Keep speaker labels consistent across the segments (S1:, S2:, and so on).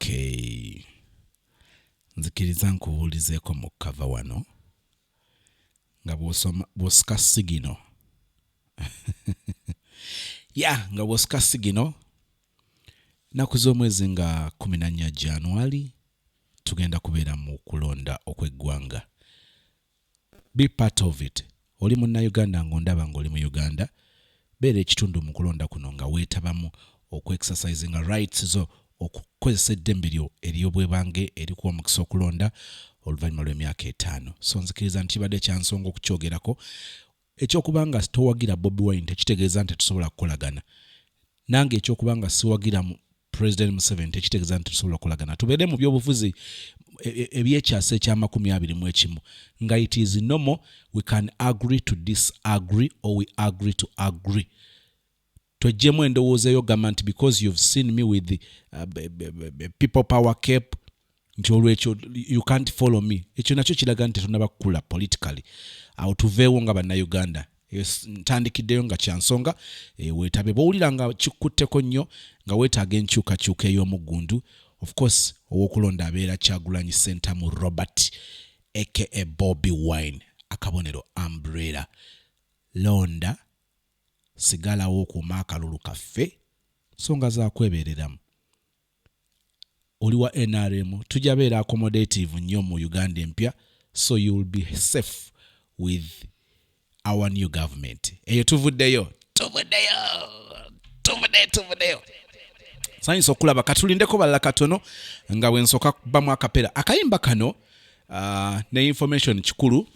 S1: Okay. Nzikiriza nkubuulizeeko mu kava wano nga bw'osika sigino. Nga bw'osika sigino nnaku z'omwezi nga 14 January tugenda kubeera mu kulonda okw'eggwanga. Be part of it. Oli munnayuganda ng'ondaba ng'oli mu Uganda, beera ekitundu mu kulonda kuno nga weetabamu okwe-exercisinga rights zo, okukozesa eddembe lyo ery'obwebange erikuwa omukisa okulonda oluvannyuma lw'emyaka 5. So nzikiriza nti kibadde kyansonga okukyogerako. Ekyokubanga towagira Bobi Wine tekitegeeza nti tusobola kukolagana. Nange ekyokubanga siwagira President Museveni tekitegeeza nti tusobola kukolagana. Tubeere mu byobufuzi ebyekyasa ekya21 nga it is normal we can agree to disagree or we agree to agree. Twejjemu endowooza y'ogamba nti because you've seen me with the people power cape nti olwekyo you can't follow me. Ekyo nakyo kiraga nti tunaba kukula politically. Awo tuveewo nga bannayuganda. Ntandikiddeyo nga kyansonga weetabe bw'owulira nga kikutteko nnyo nga weetaaga enkyukakyuka ey'omuggundu. Of course ow'okulonda abeera Kyagulanyi Ssentamu Robert aka Bobi Wine, akabonero umbrella. Londa sigalawo okuuma akalulu kaffe nsonga zakwebereramu. Oli wa NRM tujja beera accommodative nnyo mu Uganda empya, so you will be safe with our new government. Eyo tuvuddeyo. Sanyisa okulaba katulindeko balala katono nga bwensooka kubamu akapera. Akayimba kano ne information kikulu.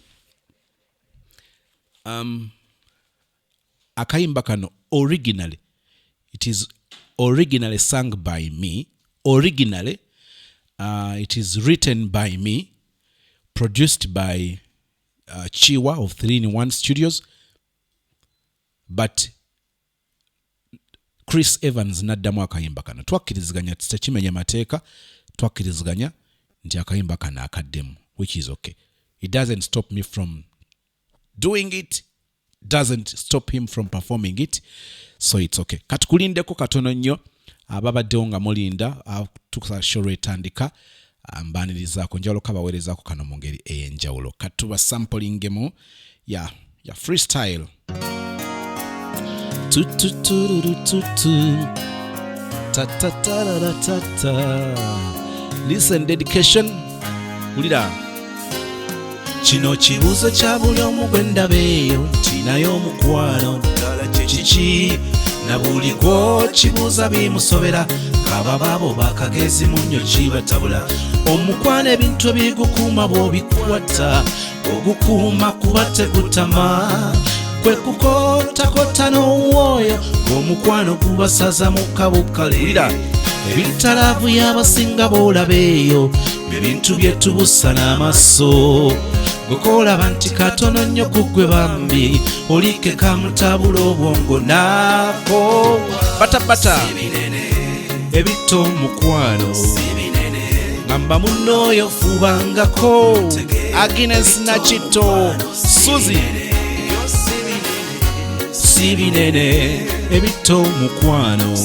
S1: Akayimba kano originally, it is originally sung by me. Originally, it is written by me, produced by Chiwa of 3-in-1 Studios, but Chris Evans naddamu akayimba kano. Twakkiriziganya tekimenya mateeka, twakkiriziganya nti akayimba kano akaddemu, which is okay. It doesn't stop me from doing it, doesn't stop him from performing it, so it's okay. Katukulindeko katono nnyo ababaddewo nga mulinda tukusasho etandika mbanirizaako njawulo kabaweerezaako kano mu ngeri ey'enjawulo. Katuba samplingemu ya freestyle. Listen, dedication. Ulira. Kino kibuuzo kya buli omu gwe ndabeeyo, kinayo omukwano ddala kiki na buli gwo kibuuza bimusobera, kaba baabo bakagezi mu nnyo kibatabula. Omukwano ebintu ebigukuuma bw'obikwata, ogukuuma kuba tegutama, kwe kukotakota n'owooyo ng'omukwano gubasaza mu kabukalira. Ebitalavu y'abasinga boolabeeyo, ebintu byetubusa n'amaso. Gokolaba nti katono nnyo kugwe bambi, olike kamutabula obwongo naako. Bata ebito omukwano ngamba munnooyo fubangako. Agnes Nakito Suzi si binene ebito omukwano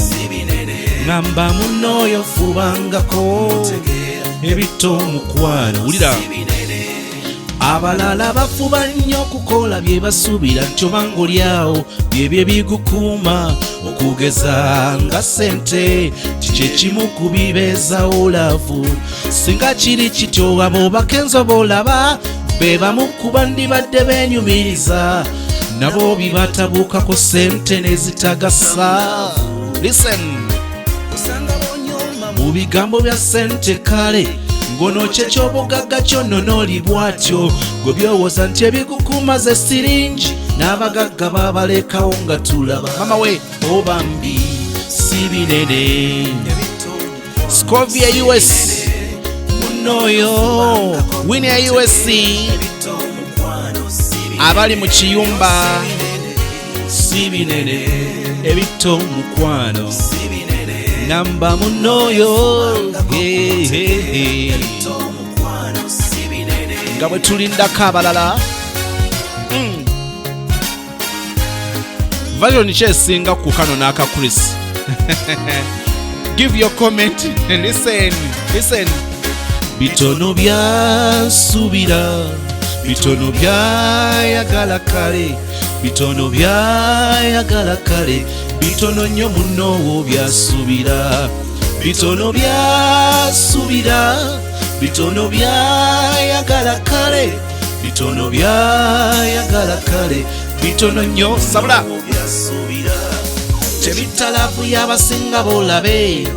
S1: ngamba munnooyo fubangako. Ebito omukwano ulira. Abalala bafuba nnyo okukola bye basuubira nti obanga olyawo byebyo bigukuuma, okugeza nga ssente kyekimu ku bibeezawo laavu. Singa kiri kityo abo bakenzo boolaba be bamu ku bandibadde beenyumiriza, nabo bibatabuukako ssente nezitagasa. Listen, mu bigambo bya ssente kale ngono kyekyobugagga kyonno n'oli bwatyo, gwe byowooza nti ebigukuuma ze siringi n'abagagga babalekawo nga tulaba. Mama we obambi si binene. Scovia US munnooyo Winnie USC abali mu kiyumba si binene ebito omukwano namba munnooyo nga bwe tulindako abalala. Version kyesinga ku kano n'aka Chris Give your comment. Listen. Bitono byasubira, bitono byayagala kale, bitono byayagala kale, bitono nnyo muno byasubira, bitono byasubira, bitono byayagala kale, bitono byayagala kale, bitono nnyo sabula byasubira. Tebitalavu y'abasinga bolabe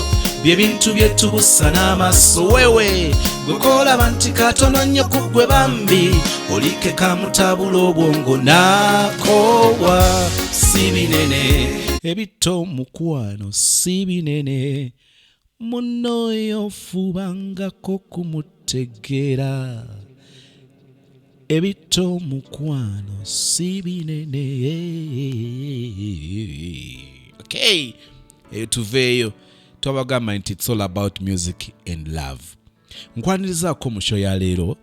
S1: bye bintu byetubusa n'amaaso wewe gwekolaba nti katono nnyo kuggwe bambi olike kamutabula obwongo nakowa si binene ebito mukwano si binene muno yofubangako kumutegeera ebito mukwano si binene. Okay, tuveeyo twabagamba nti it's all about music and love. Nkwanirizaako mu show ya leero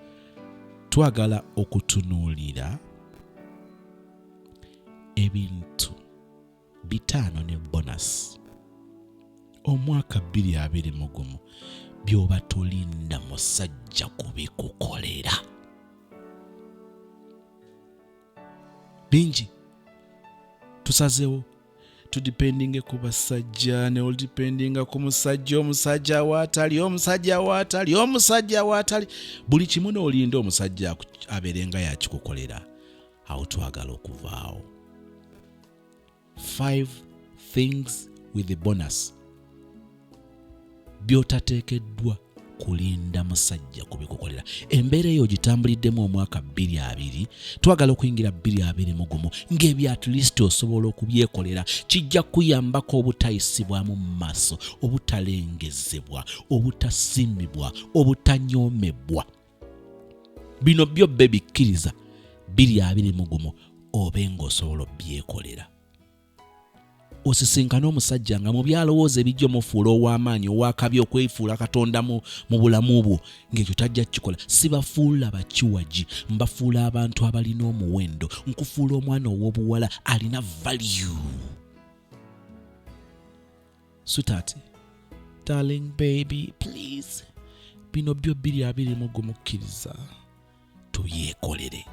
S1: twagala okutunuulira ebintu 5 ne bonus omwaka 2021 byoba tolinda musajja kubikukolera. Bingi tusazeewo tudipendinge ku basajja ne oludipendinga ku musajja, omusajja waatali buli kimu n'olinda omusajja abeerenga yakikukolera. Awo twagala okuvaawo 5 things with the bonus byotateekeddwa kulinda musajja kubikukolera. Embeera eyo gitambuliddemu omwaka 2020 twagala okuyingira 2021 ng'ebyo at least osobola okubyekolera kijja kuyambako obutayisibwamu mu maaso, obutalengezebwa, obutasiimibwa, obutanyoomebwa. Bino byo bikkiriza 2021 obe ng'osobola obyekolera. Osisinkana omusajja nga mu byalowooza ebijja mufuula ow'amaanyi ow'akabi okwefuula Katonda mu bulamu bwo ng'ekyo tajja kukikola. Sibafuula bakiwagi, mbafuula abantu abalina omuwendo. Nkufuula omwana ow'obuwala alina value. Sweetheart, darling, baby, please, bino byo 2021 mukkiriza tubyekolere.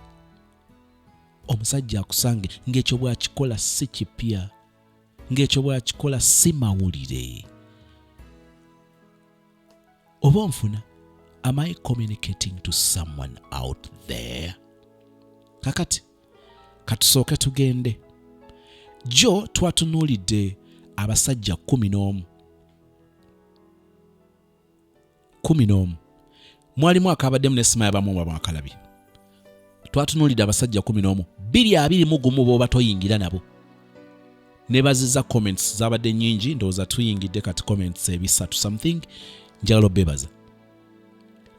S1: Omusajja akusange ng'ekyo bw'akikola si kipya, ng'ekyo bw'akikola si mawulire. Oba nfuna, am I communicating to someone out there? Kakati katusooke tugende. Jo twatunuulidde abasajja 11 mwalimu akabaddemu n'essimu y'abamu abakalabye. Twatunuulidde abasajja 11 2021 bw'oba toyingira nabo. Nebaziza comments zabadde nnyingi, ndowooza tuyingidde kati comments 3 something. Njagala bebaza.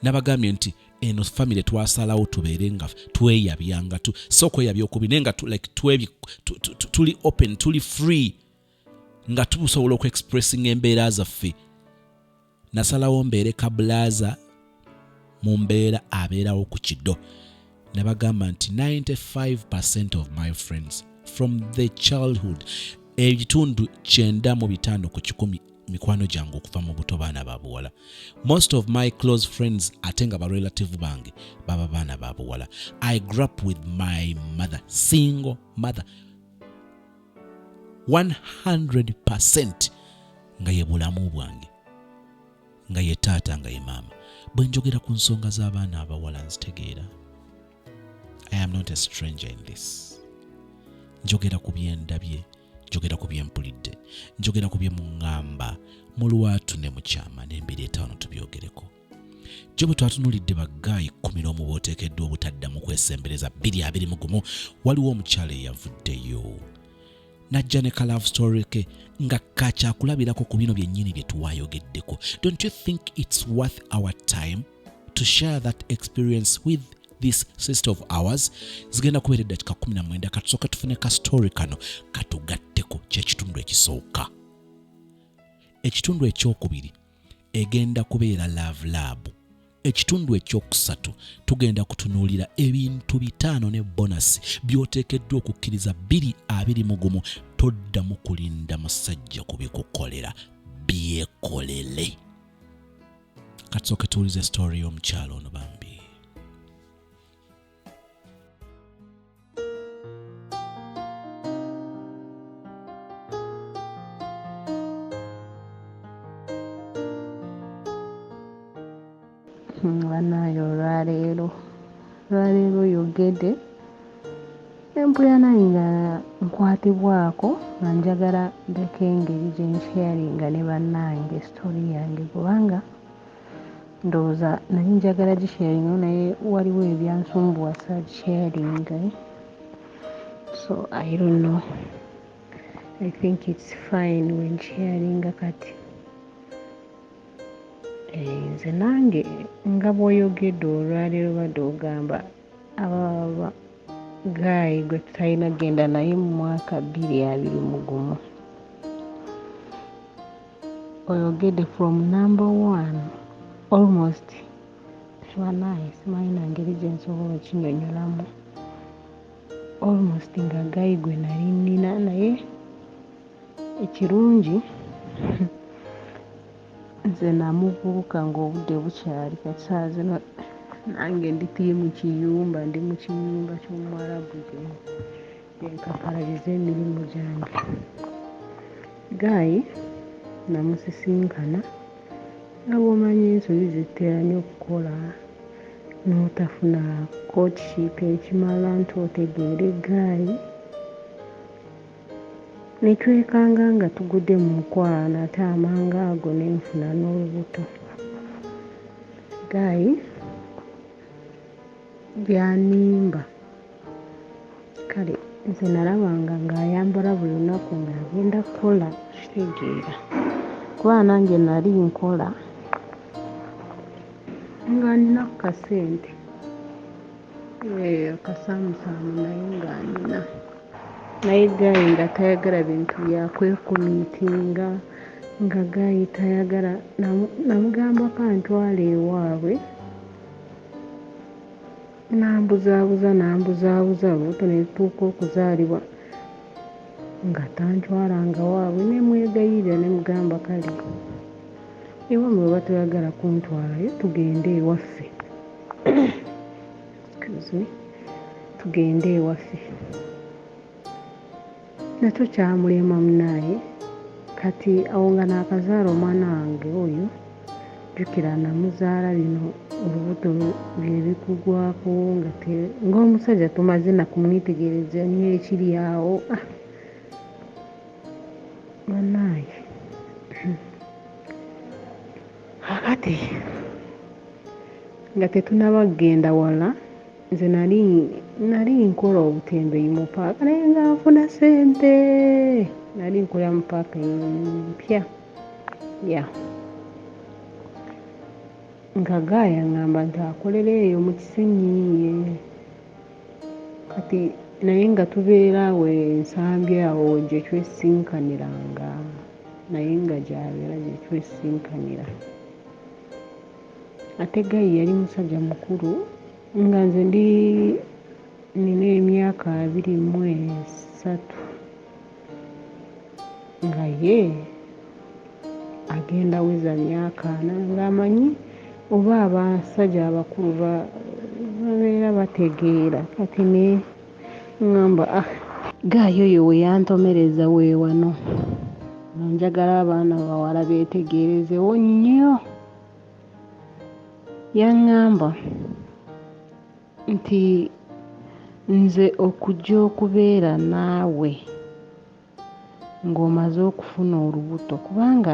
S1: Nabagambye nti eno family twasalawo tubeere nga tweyabyanga so kweyabya okubi nga tuli open, tuli free, nga tusobola okuexpressing embeera zaffe. Nasalawo mbeere kabulaza mu mbeera abeerawo ku kiddo. Nabagamba nti 95% of my friends from the childhood, ebitundu 95 ku 100 mikwano gyange okuva mu buto baana ba buwala. Most of my close friends atenga ba relative bange baba baana ba buwala. I grew up with my mother, single mother, 100% nga ye bulamu bwange, nga ye taata, nga ye maama. Bwe njogera ku nsonga z'abaana abawala nzitegeera. I am not a stranger in this. Njogera ku byendabye, njogera ku byempulidde, njogera ku byemuŋŋamba mu lwatu ne mu kyama n'embiri tubyogereko. Jo bwe twatunulidde baggayi 11 booteekeddwa obutaddamu kwesembereza 2021 waliwo omukyala eyavuddeyo. Najja ne ka love story ke nga kakyakulabirako ku bino byennyini bye tuwayogeddeko. Don't you think it's worth our time to share that experience with this sister of ours? Zigenda kubeera eddakiika 19 katusooka tufune ka story kano katugatteko kyekitundu ekisooka. Ekitundu ekyokubiri egenda kubeera love lab. Ekitundu ekyokusatu tugenda kutunuulira ebintu 5 ne bonus byoteekeddwa okukkiriza 2021 toddamu kulinda musajja kubikukolera. byekolele. Katusooke tuwulize story y'omukyalo ono bambi.
S2: Banaye olwaleero yogedde empuyana nga nkwatibwako nga njagala mbeko engeri gye nsharinga ne bannange sitori yange kubanga ndowooza naye njagala gisharinga naye waliwo ebyansumbuwa sagisharinga. So I don't know. I think it's fine when sharinga kati. Nze nange nga bw'oyogedde olwaleero badde ogamba ababa gayi gwe tutalina genda naye mu mwaka 2021 oyogedde from number 1 almost banaye simanyi na ngeri gye nsobola okinyonyolamu almost nga gayi gwe nali nnina naye ekirungi nze namubuuka ng'obudde bukyali kati saa zino nange ndi mu kiyumba ky'Omuwarabu gye nkakalabiza emirimu gyange. Gayi namusisinkana nga bw'omanyi ensobi zitera nnyo okukola n'otafuna courtship ekimala nti otegeere gayi ne twekanga nga tugudde mu mukwano ate amangu ago ne nfuna n'olubuto. Gayi byanimba kale nze nalabanga ng'ayambala buli lunaku ng'agenda kukola kitegeera kuba nange nali nkola nga nina ku kasente akasaamusaamu naye nga nina naye gayi nga tayagala bintu byakwekumiitinga nga gayi tayagala namugambako antwala ewaabwe nambuzaabuza olubuto ne lutuuka okuzaalibwa nga tantwalanga waabwe ne mwegayirira ne mugamba kale ewammwe bwe batoyagala kuntwalayo tugende ewaffe tugende ewaffe nakyo kyamulema munaye kati awo nga naakazaala omwana wange oyo jjukira namuzaala bino olubuto bye bikugwako ng'omusajja tumaze nakumwitegereza nnyo ekiri awo bannaaye kakati nga tetunaba kugenda wala nze nali nkola obutembeeyi mu paaka naye nga nfuna ssente nali nkolera mu paaka empya nga gaaya ngamba nti akolera eyo mu kisenyiiye kati naye nga tubeera awo ensambi awo gye twesinkaniranga naye nga gyabeera gye twesinkanira ate gayi yali musajja mukulu nga nze nina emyaka 23 nga ye agenda weza myaka 4 ng'amanyi oba abasajja abakulu babeera bategeera kati ne ngamba gayi oyo we yantomereza weewano njagala abaana bawala beetegeerezewo nnyo yaŋŋamba nti nze okujja okubeera naawe ng'omaze okufuna olubuto kubanga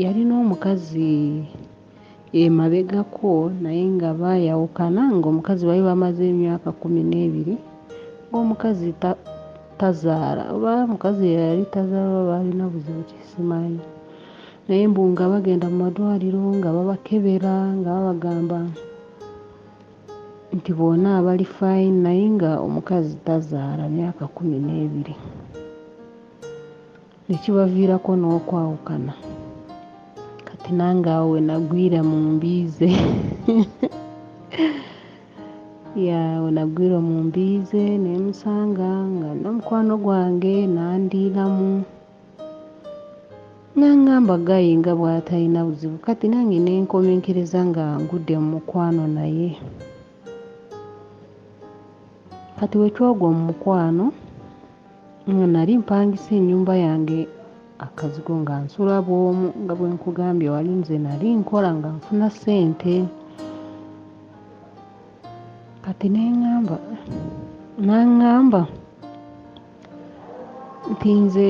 S2: yalina omukazi emabegako naye nga baayawukana ng'omukazi bali bamaze emyaka 12 ng'omukazi tazaala oba omukazi yali tazaala baalina buzibu kisimanyi naye mbu nga bagenda mu madwaliro nga babakebera nga babagamba nti bonna abali fine naye nga omukazi tazaala myaka 12 nekibaviirako n'okwawukana kati nange awo we nagwira mu mbiize nagwira mu mbiize nemusanga nga n'omukwano gwange nandiiramu N'aŋŋamba gayinga bw'atalina buzibu kati nange ne nkomenkereza nga ngudde mu mukwano naye. Kati we twogwa mu mukwano nali mpangisa ennyumba yange akazigo nga nsula bw'omu nga bwe nkugambye wali nze nali nkola nga nfuna ssente. Kati n'aŋŋamba nti nze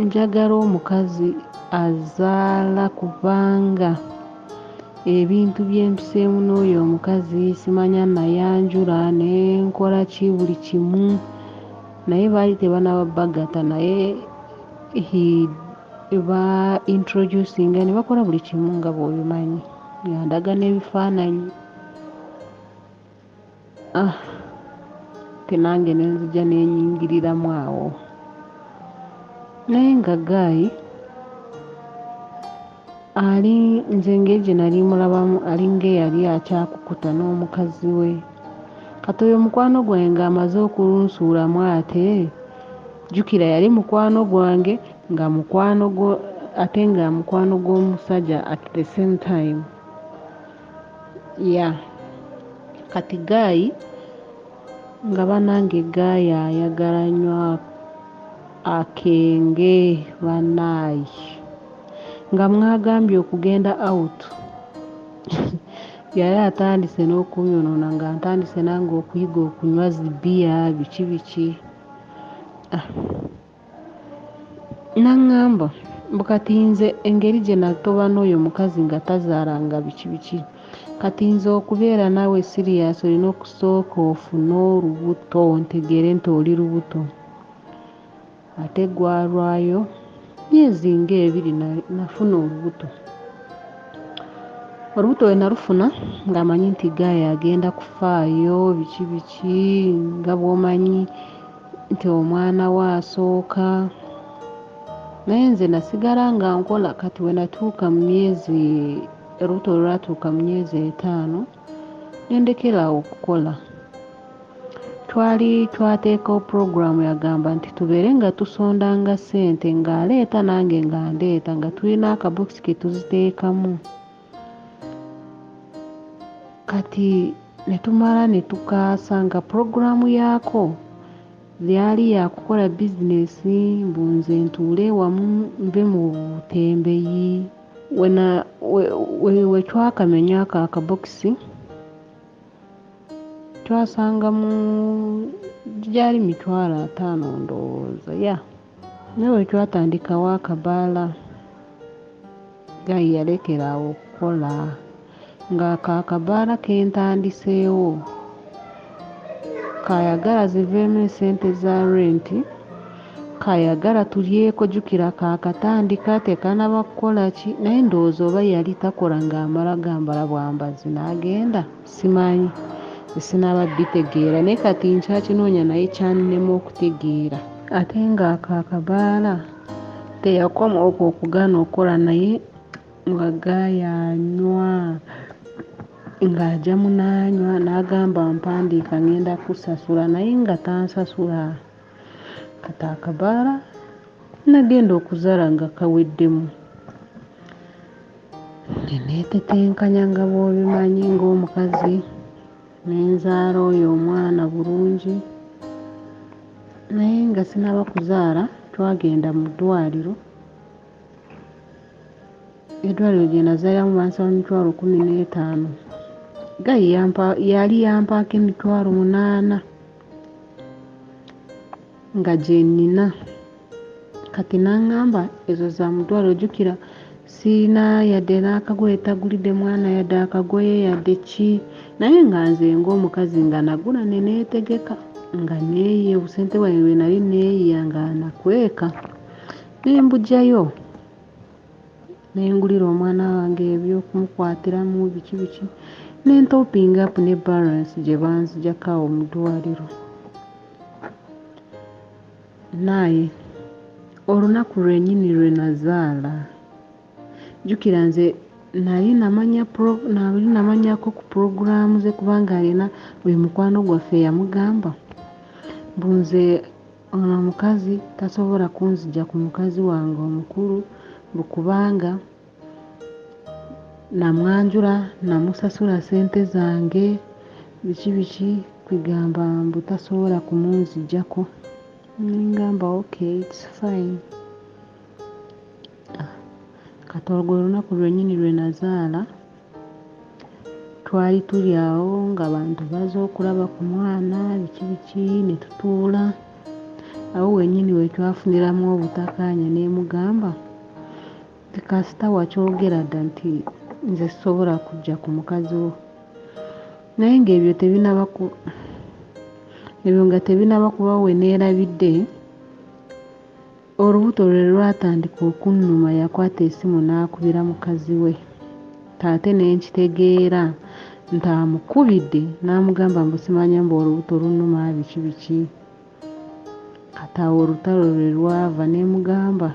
S2: njagala omukazi azaala kubanga ebintu bye mpiseemu n'oyo omukazi simanya nayanjula ne nkola ki buli kimu naye baali tebanaba bagata naye ba introducinga ne bakola buli kimu nga bw'obimanyi yandaga n'ebifaananyi. Tenange ne nzija nenyingiriramu awo naye nga Gayi ali nze ngeri gye nali mulabamu alinga eyali akyakukuta n'omukazi we. Kati oyo mukwano gwange ng'amaze okulunsuulamu ate jjukira yali mukwano gwange nga mukwano ate nga mukwano gw'omusajja at the same time. Kati Gayi nga bannange Gayi ayagala nnyo akenge bannaayi nga mwagambye okugenda out yali atandise n'okunyonoona nga ntandise nange okuyiga okunywa zibbiya biki biki. N'aŋŋamba kati nze engeri gye natoba n'oyo mukazi nga tazaalanga biki biki kati nze okubeera naawe siriyasi olina okusooka ofune olubuto ntegeere nti oli lubuto. Ate gwalwayo myezi ng'ebiri nafuna olubuto. Olubuto we nalufuna ng'amanyi nti Gayi agenda kufaayo biki biki nga bw'omanyi nti omwana we asooka. Naye nze nasigala nga nkola kati we natuuka mu myezi olubuto lwe lwatuuka mu myezi 5 ne ndekerawo okukola. Twateekawo puroguramu yagamba nti tubeere nga tusondanga ssente ng'aleeta nange nga ndeeta nga tulina akabokisi ke tuziteekamu. Kati ne tumala ne tukaasa nga puroguramu yaako lyali yakukola bizinesi mbunze ntuule wamu mbe mu butembeyi. We twakamenya ako akabokisi twasangamu gyali 5,000 ndowooza naye we twatandikawo akabaala Gayi yalekeraawo okukola ng'ako akabaala ke ntandiseewo kayagala ziveemu esente za renti kayagala tulyeko jjukira kaakatandika tekanaba kukola ki naye ndowooza oba yali takola ng'amala gambala bwambazi n'agenda simanyi sinaba bitegeera naye kati nkyakinoonya naye kyaninema okutegeera. Ate ng'ako akabaala teyakoma okwo okugaana okukola naye nga Gayi anywa ng'ajja munaanywa n'agamba mpandiika ngenda kusasula naye nga tansasula. Kati akabaala nagenda okuzaala nga kaweddemu neneetetenkanya nga bw'obimanyi ng'omukazi nenzaala oyo omwana bulungi naye nga sinaba kuzaala twagenda mu ddwaliro. Eddwaliro gye nazaaliramu bansaba 15,000 Gayi yali yampaako 8,000 nga gye nnina. Kati n'aŋŋamba ezo za mu ddwaliro jjukira siina yadde n'akagoye tagulidde mwana yadde akagoye yadde ki naye nga nze ng'omukazi nga nagula ne neetegeka nga neeyiya obusente bwange bwe nali neeyiya nga nakweka ne mbugyayo ne ngulira omwana wange eby'okumukwatiramu biki biki ne ntopinga apu ne balansi gye banzijjako awo mu ddwaliro. Naye olunaku lwennyini lwe nazaala jjukira nze nali namanyako ku puroguramu ze kubanga alina buli mukwano gwaffe yamugamba mbunze ono omukazi tasobola kunzijja ku mukazi wange omukulu lukubanga namwanjula namusasula sente zange biki kwigamba mbu tasobola kumunzijjako. Ningamba okay, it's fine. Kati olwo olunaku lwennyini lwe nazaala twali tuli awo nga bantu baza okulaba ku mwana biki ne tutuula awo wennyini we twafuniramu obutakkaanya ne mugamba nti kasita wakyogera dda nti nze sisobola kujja ku mukazi wo, naye ng'ebyo nga tebinaba kuba we neerabidde olubuto lwe lwatandika okunnuma. Yakwata essimu n'akubira mukazi we, taate nenkitegeera nti amukubidde n'amugamba mbu simanya mbu olubuto lunnuma biki. Kati awo olutalo lwe lwava ne mugamba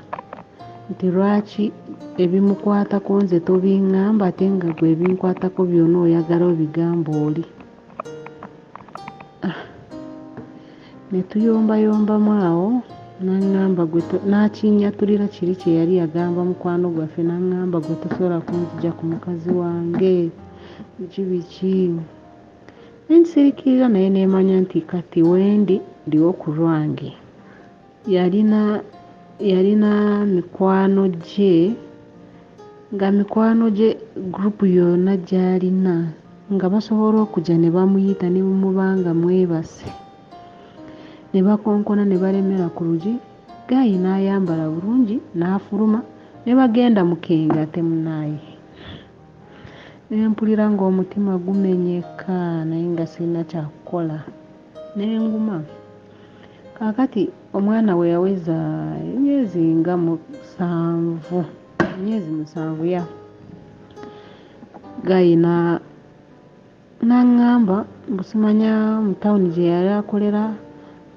S2: nti lwaki ebimukwatako nze tobiŋŋamba ate nga gwe ebinkwatako byonna oyagala obigamba oli. Ne tuyombayombamu awo n'aŋŋamba n'akinnyatulira kiri kye yali yagamba mukwano gwaffe, n'aŋŋamba gwe tosobola kunzijja ku mukazi wange biki. Nensirikirira naye neemanya nti kati wendi ndiwo ku lwange. Yalina mikwano gye, nga mikwano gye gurupu yonna gy'alina nga basobola okujja ne bamuyita ne bamubanga mwebase, ne bakonkona ne balemera ku luggi. Gayi n'ayambala bulungi n'afuluma ne bagenda mukenga temunaaye. Ne mpulira ng'omutima gumenyeka naye nga sirina kyakukola ne nguma. Kaakati omwana we yaweza emyezi nga 7, emyezi 7 ya Gayi n'aŋŋamba mbu simanya mu tawuni gye yali akolera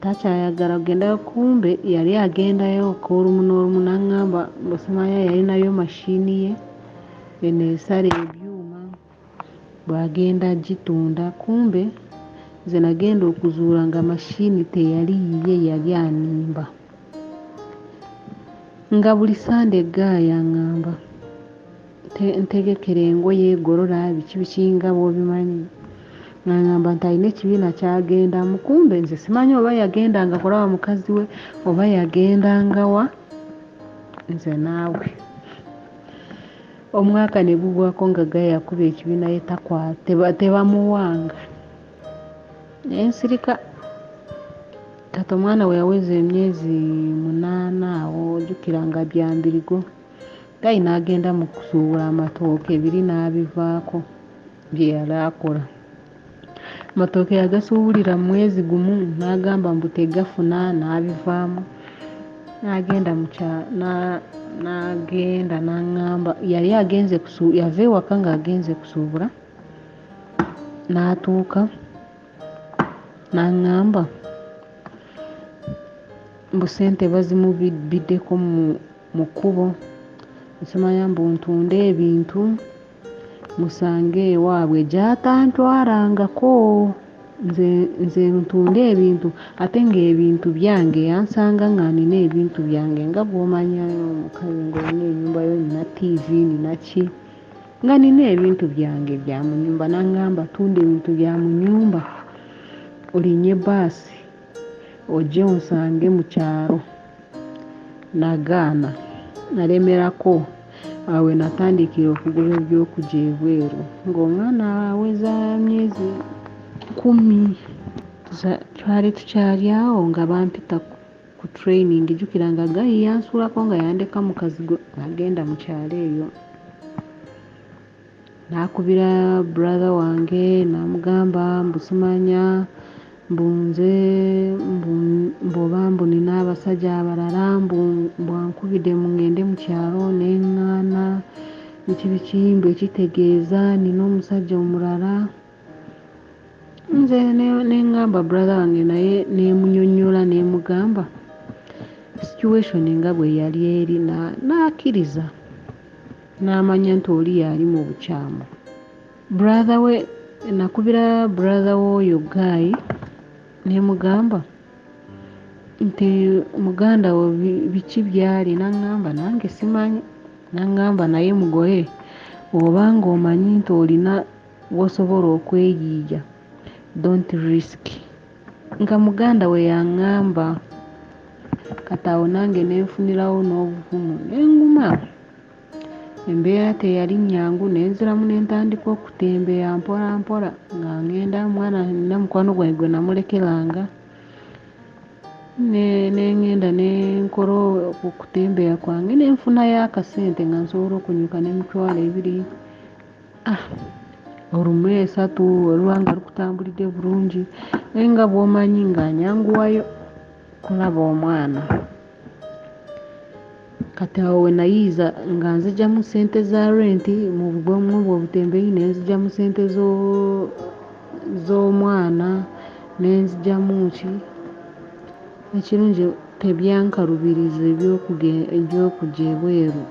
S2: takyayagala kugenda, kumbe yali agendayo ok'olumu n'olumu. N'aŋŋamba mbu simanya yalinayo mashiini ye eno esala ebyuma bw'agenda agitunda, kumbe nze nagenda okuzuula nga mashiini teyali yiye, yali animba. Nga buli sande Gayi aŋŋamba ntegekera engoye, golola biki nga bw'obimanyi. N'aŋŋamba nti alina ekibiina ky'agendamu, kumbe nze simanyi oba yagendanga kulaba mukazi we oba yagendanga wa. Nze naawe omwaka ne gugwako nga Gayi yakuba ekibiina ye tebamuwanga. Nensirika. Kati omwana we yaweza emyezi 8 awo, ojjukira nga byambirigo, Gayi n'agenda mu kusuubula amatooke, ebiri n'abivaako bye yali akola. Amatooke yagasuubulira mu mwezi gumu, n'agamba mbu tegafuna, n'abivaamu. N'agenda n'aŋŋamba yali agenze yava ewaka ng'agenze kusuubula, n'atuuka n'aŋŋamba mbu ssente bazimubiddeko mu kkubo, nsimanya mbu ntunde ebintu musange ewaabwe gy'atantwalangako, nze ntunde ebintu ate ng'ebintu byange yansanga nga nina ebintu byange nga bw'omanyayo omukazi ng'olina ennyumba yo, nina ttiivi nina ki, nga nina ebintu byange bya mu nnyumba. N'aŋŋamba tunda ebintu bya mu nnyumba olinnye bbaasi ojje onsange mu kyalo. Nagaana, nalemerako. Awo we natandikira okugula ebyokujja ebweru ng'omwana aweza myezi 10. Twali tukyali awo nga bampita ku training. Jjukira nga Gayi yansuulako nga yandeka mukazi gwe agenda mu kyalo eyo. N'akubira brother wange n'amugamba mbu simanya mbu nze mboba mbu nina abasajja abalala mbu ankubidde mu ŋŋende mu kyalo n'eŋŋaana biki mbu ekitegeeza nina omusajja omulala. Nze n'eŋŋamba brother wange naye n'emunnyonnyola n'emugamba situation nga bwe yali eri, n'akkiriza n'amanya nti oli yali mu bukyamu. Brother we nakubira brother w'oyo Gayi n'emugamba nti muganda wo biki byali, n'aŋŋamba nange simanyi. Nangamba naye mugole obanga omanyi nti olina wosobola okweyiiya don't risk. Nga muganda we yaŋŋamba kati awo nange nenfunirawo n'obuvumu nenguma. Embeera teyali nnyangu nenziramu nentandika okutembeya mpola mpola nga ngenda mwana nina mukwano gwange gwe namulekeranga nengenda nenkola okutembeya kwange nenfunayo akasente nga nsobola okunyuka n'emitwalo 2 olumu 3 oluwanga lukutambulidde bulungi naye nga bw'omanyi nga nyanguwayo kulaba omwana. Kati awo we nayiiza nga nzigyamu ssente za renti mu bwomwo obutembeyi nenzigyamu ssente z'omwana nenzigyamu ki. Ekirungi tebyankalubiriza ebyokujja ebweru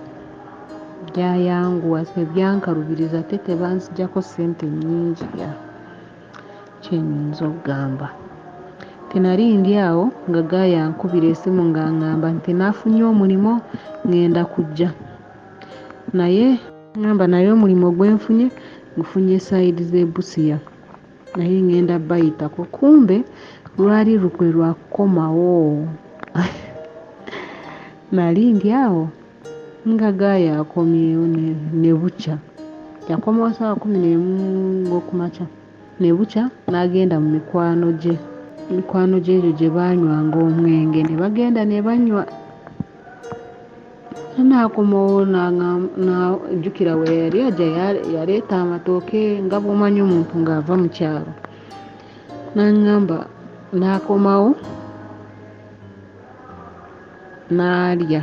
S2: byayanguwa tebyankalubiriza ate tebanziggyako ssente nnyingi kyenyinza okugamba. Tenali ndi awo nga yankubira essimu nga ŋŋamba nti naafunye omulimu ŋŋenda kujja naye ŋŋamba naye omulimu gwenfunye ngufunye sayidi z'e Busia naye ŋŋenda bayitako. Kumbe lwali lukwe lwa kukomawo. Nali ndi awo nga yakomyewo ne bukya. Yakomawo ssaawa 11 ng'okumakya ne bukya n'agenda mu mikwano gye egyo gye baanywanga omwenge ne bagenda ne banywa. Naakomawo najjukira we yali ajja yaleeta amatooke nga bw'omanyi omuntu ng'ava mu kyalo. N'aŋŋamba n'akomawo n'alya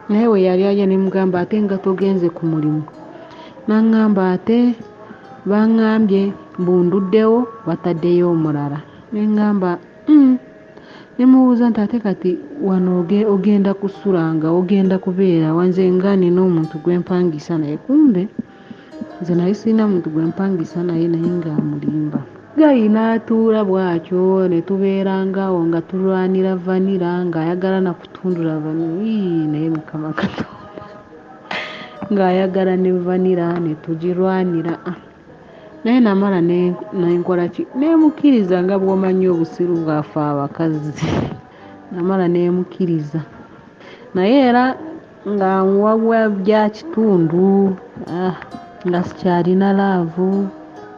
S2: naye we yali alya ne mugamba ate nga togenze ku mulimu. N'aŋŋamba ate baŋŋambye mbunduddewo bataddeyo omulala. Ne ŋŋamba ne mubuuza nti ate kati wano ogenda kusulanga ogenda kubeera wanze nga nina omuntu gwe mpangisa naye. Kumbe nze nali sirina muntu gwe mpangisa naye nga amulimba. Gayi n'atuula bw'atyo ne tubeerangawo nga tulwanira vanira ng'ayagala na kutundula vanira naye Mukama Katonda ng'ayagala ne vanira ne tugirwanira. Naye namala nenkola ki nemukkiriza nga bw'omanyi obusiru bwaffe abakazi. Namala nemukkiriza naye era nga nwawa bya kitundu nga sikyalina laavu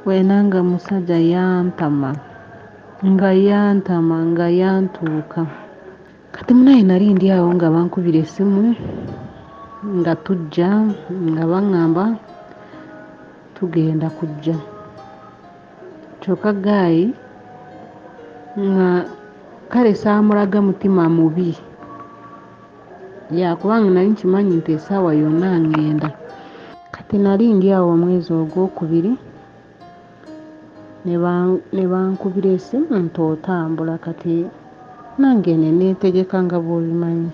S2: wena nga musajja yantama nga yantuuka. Kati munaye nali ndi awo nga bankubira essimu nga tujja nga baŋŋamba tugenda kujja. Kyokka Gayi nga kale saamulaga mutima mubi kubanga nali nkimanyi nti essaawa yonna ngenda. Kati nali ndi awo omwezi ogwokubiri ne bankubira essimu nti otambula. Kati nange ne neetegeka nga bw'obimanyi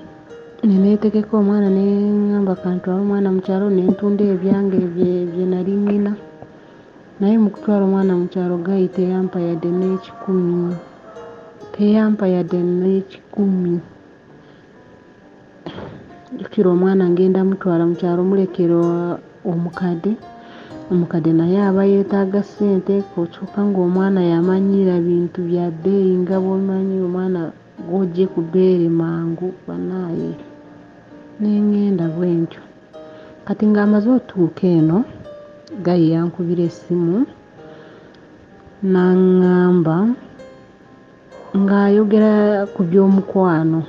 S2: ne neetegeka omwana ne ŋŋamba kantwale omwana mu kyalo ne ntunda ebyange bye nali nnina naye mu kutwala omwana mu kyalo Gayi teyampa yadde n'ekikumi. Jjukira omwana ngenda mutwala mu kyalo mulekera omukadde naye aba yeetaaga ssente kyokka ng'omwana yamanyiira bintu bya bbeeyi nga bw'omanyi omwana gw'ogye ku bbeere mangu bannaaye. Nengenda bwe ntyo. Kati ng'amaze otuuka eno Gayi yankubira essimu n'aŋŋamba ng'ayogera ku by'omukwano.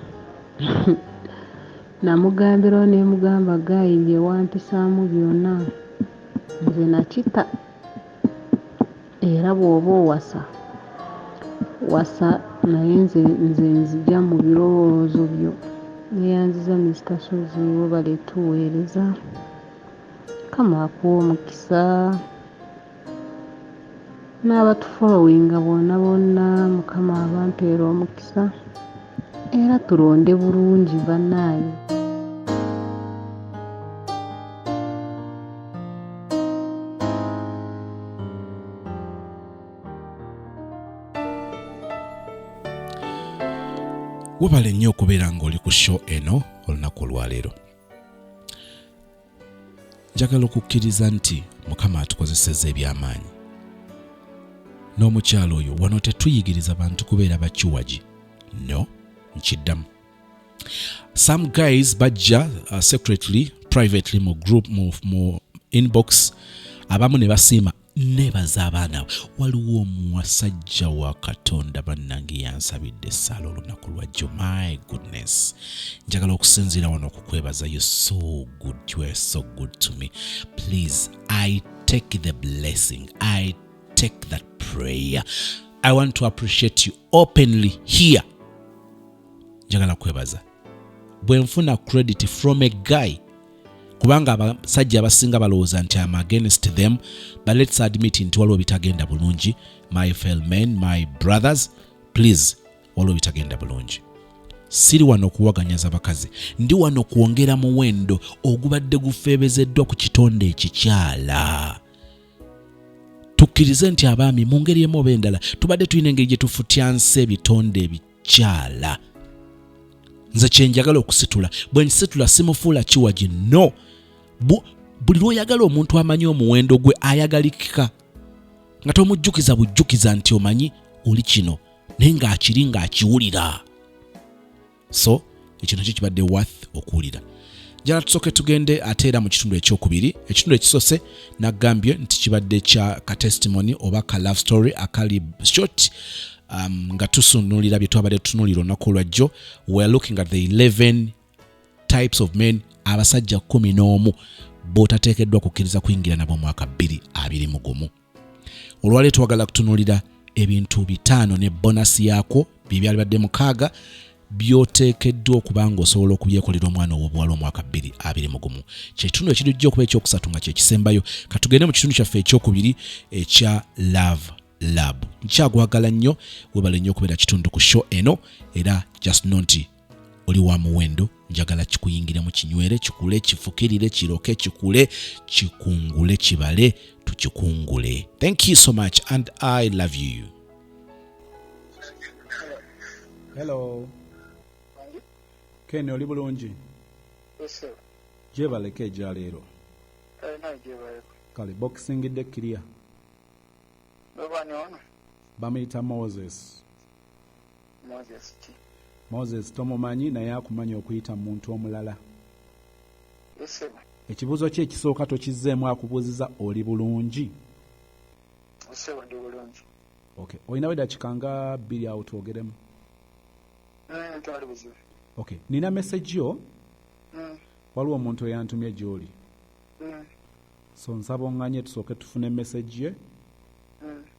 S2: Namugambirawo ne mugamba Gayi bye wampisaamu byonna nze nakita era bw'oba wasa naye nze nzija mu birowoozo byo. Neyanziza Mr. Sozi webale tuweereza. Mukama akuwa omukisa n'abatufolowinga bonna Mukama abampeera omukisa era tulonde bulungi bannaaye.
S1: Webale nnyo okubeera ng'oli ku show eno olunaku olwaleero. njagala okukkiriza nti Mukama atukozesezza eby'amaanyi. N'omukyalo oyo wano tetuyigiriza bantu kubeera bakiwagi. No, nkiddamu. Some guys bajja secretly, privately mu group mu inbox abamu ne basiima nebaza abaana. Waliwo omusajja wa Katonda bannange yansabidde essaala olunaku lwajjo. My goodness. Njagala okusinziira wano okukwebaza. You're so good. You are so good to me. Please, I take the blessing. I take that prayer. I want to appreciate you openly here. Njagala kwebaza. Bwe nfuna credit from a guy, kubanga abasajja abasinga balowooza nti I'm against them, but let's admit nti waliwo bitagenda bulungi. My fellow men, my brothers, please, waliwo bitagenda bulungi. Siri wano okuwaganyaza bakazi, ndi wano kwongera muwendo ogubadde gufeebezeddwa ku kitonde ekikyala. Tukkirize nti abaami mu ngeri emu oba endala tubadde tulina engeri gye tufutyansa ebitonde ebikyala. Nze kyenjagala okusitula, bwe nsitula simufuula kiwagi. No, buli lw'oyagala omuntu amanyi omuwendo gwe ayagalikika, nga tomujjukiza bujjukiza nti omanyi oli kino naye ng'akiri ng'akiwulira. So ekyo nakyo kibadde worth okuwulira. Jala tusooke tugende ate era mu kitundu ekyokubiri. Ekitundu ekisose naggambye nti kibadde kya ka testimony oba ka love story akali short. Nga tusunulira bye twabadde tutunulira olunaku lwajjo. We're looking at the 11 types of men, abasajja 11 b'otateekeddwa kukkiriza kuyingira nabo Omwaka 2020. Olwaleero twagala kutunulira ebintu 5 ne bonasi yaako byalibadde 6 byoteekeddwa okuba ng'osobola okubyekolera omwana ow'obuwala Omwaka 2020. Kyekitundu ekirujja okuba ekyokusatu nga kyekisembayo. Katugende mu kitundu kyaffe ekyokubiri ekya love lab. Nkyagwagala nnyo, webale nnyo okubeera kitundu ku show eno, era just know nti oli wa muwendo. Njagala kikuyingiremu kinywere, kikule, kifukirire, kiroke, kikule, kikungule, kibale, tukikungule. Thank you so much and I love you. Hello. Ken, oli bulungi?
S3: Yes, sir.
S1: Gyebaleka ejja leero. Kale, boxingidde clear. Bamuyita Moses. Moses tomumanyi naye akumanyi okuyita muntu omulala.
S3: Yes, sir.
S1: Ekibuuzo kye ekisooka tokizzeemu akubuuziza oli bulungi?
S3: Yes, sir, ndi bulungi.
S1: Okay. Olinawo eddakiika nga 2 awo twogeremu?
S3: Twali buzibu.
S1: Okay. Nina message yo. Waliwo omuntu eyantumye gy'oli. So nsaba oŋŋanye tusooke tufune message ye.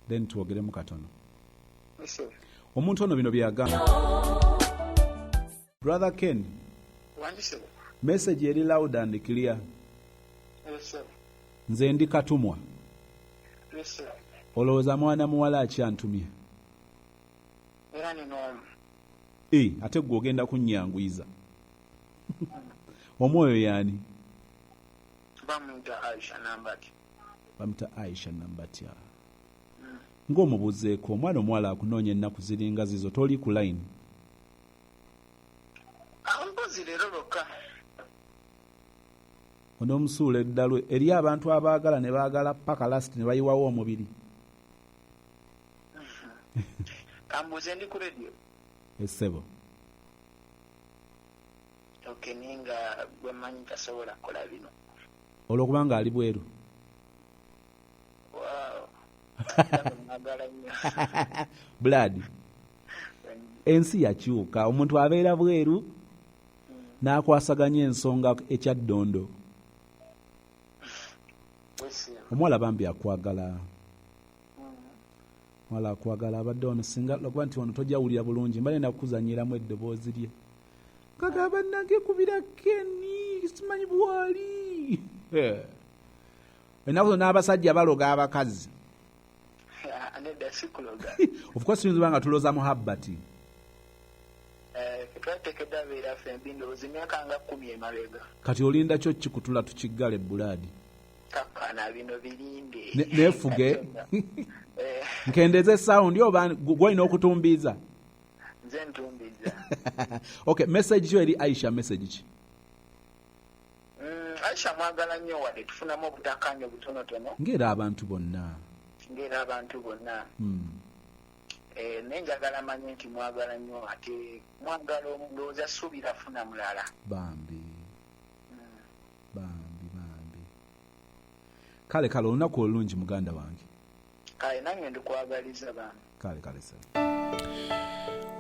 S1: Then twogeremu katono.
S3: Yes, sir.
S1: Omuntu ono bino byagamba. Brother Ken.
S3: Wandise.
S1: Message eri loud and clear.
S3: Yes, sir.
S1: Nze ndi katumwa.
S3: Yes, sir.
S1: Olowooza mwana muwala akyantumye.
S3: Era ninomu.
S1: Ate gwe ogenda kunnyanguyiza. Omwoyo yaani?
S3: Bamuyita Aisha Nambati.
S1: Bamuyita Aisha Nambati. Ng'omubuuzeeko omwana omuwala akunoonya ennaku ziringa zizo toli ku line.
S3: Mpozi leero lwokka.
S1: Onoomusuula eddalo eri abantu abaagala ne baagala paka last ne bayiwawo omubiri.
S3: Kambuuze ndi ku radio.
S1: Essebo.
S3: Okay, ninga gwe manyi tasobola kukola bino.
S1: Olwokubanga ali bweru.
S3: Wow.
S1: Blood. Ensi yakyuka, omuntu abeera bweru n'akwasaganya ensonga ekyaddondo. Omuwala bambi akwagala. Wala akwagala abadde ono singa lwakuba nti ono tojawulira bulungi mbale nakuzanyiramu eddoboozi lye. Kagamba nange kubira Keni simanyi bwali. Ennaku n'abasajja baloga abakazi. Of course tuyinza nga tuloza muhabbati. Kati olinda kyo kikutula tukiggale Buladi. Nefuge. Nkendeze sound oba gwalina okutumbiza.
S3: Nze ntumbiza.
S1: Okay, message yo eri Aisha message ki?
S3: Aisha mwagala nnyo wadde tufunamu obutakkaanya obutonotono
S1: ng'era abantu bonna.
S3: Naye njagala manye nti mwagala nnyo ate mwagala omulowooza suubira funa mulala.
S1: Bambi. Kale olunaku olungi muganda wange.
S3: Kale nange ndikwagaliza bambi.
S1: Kale sir.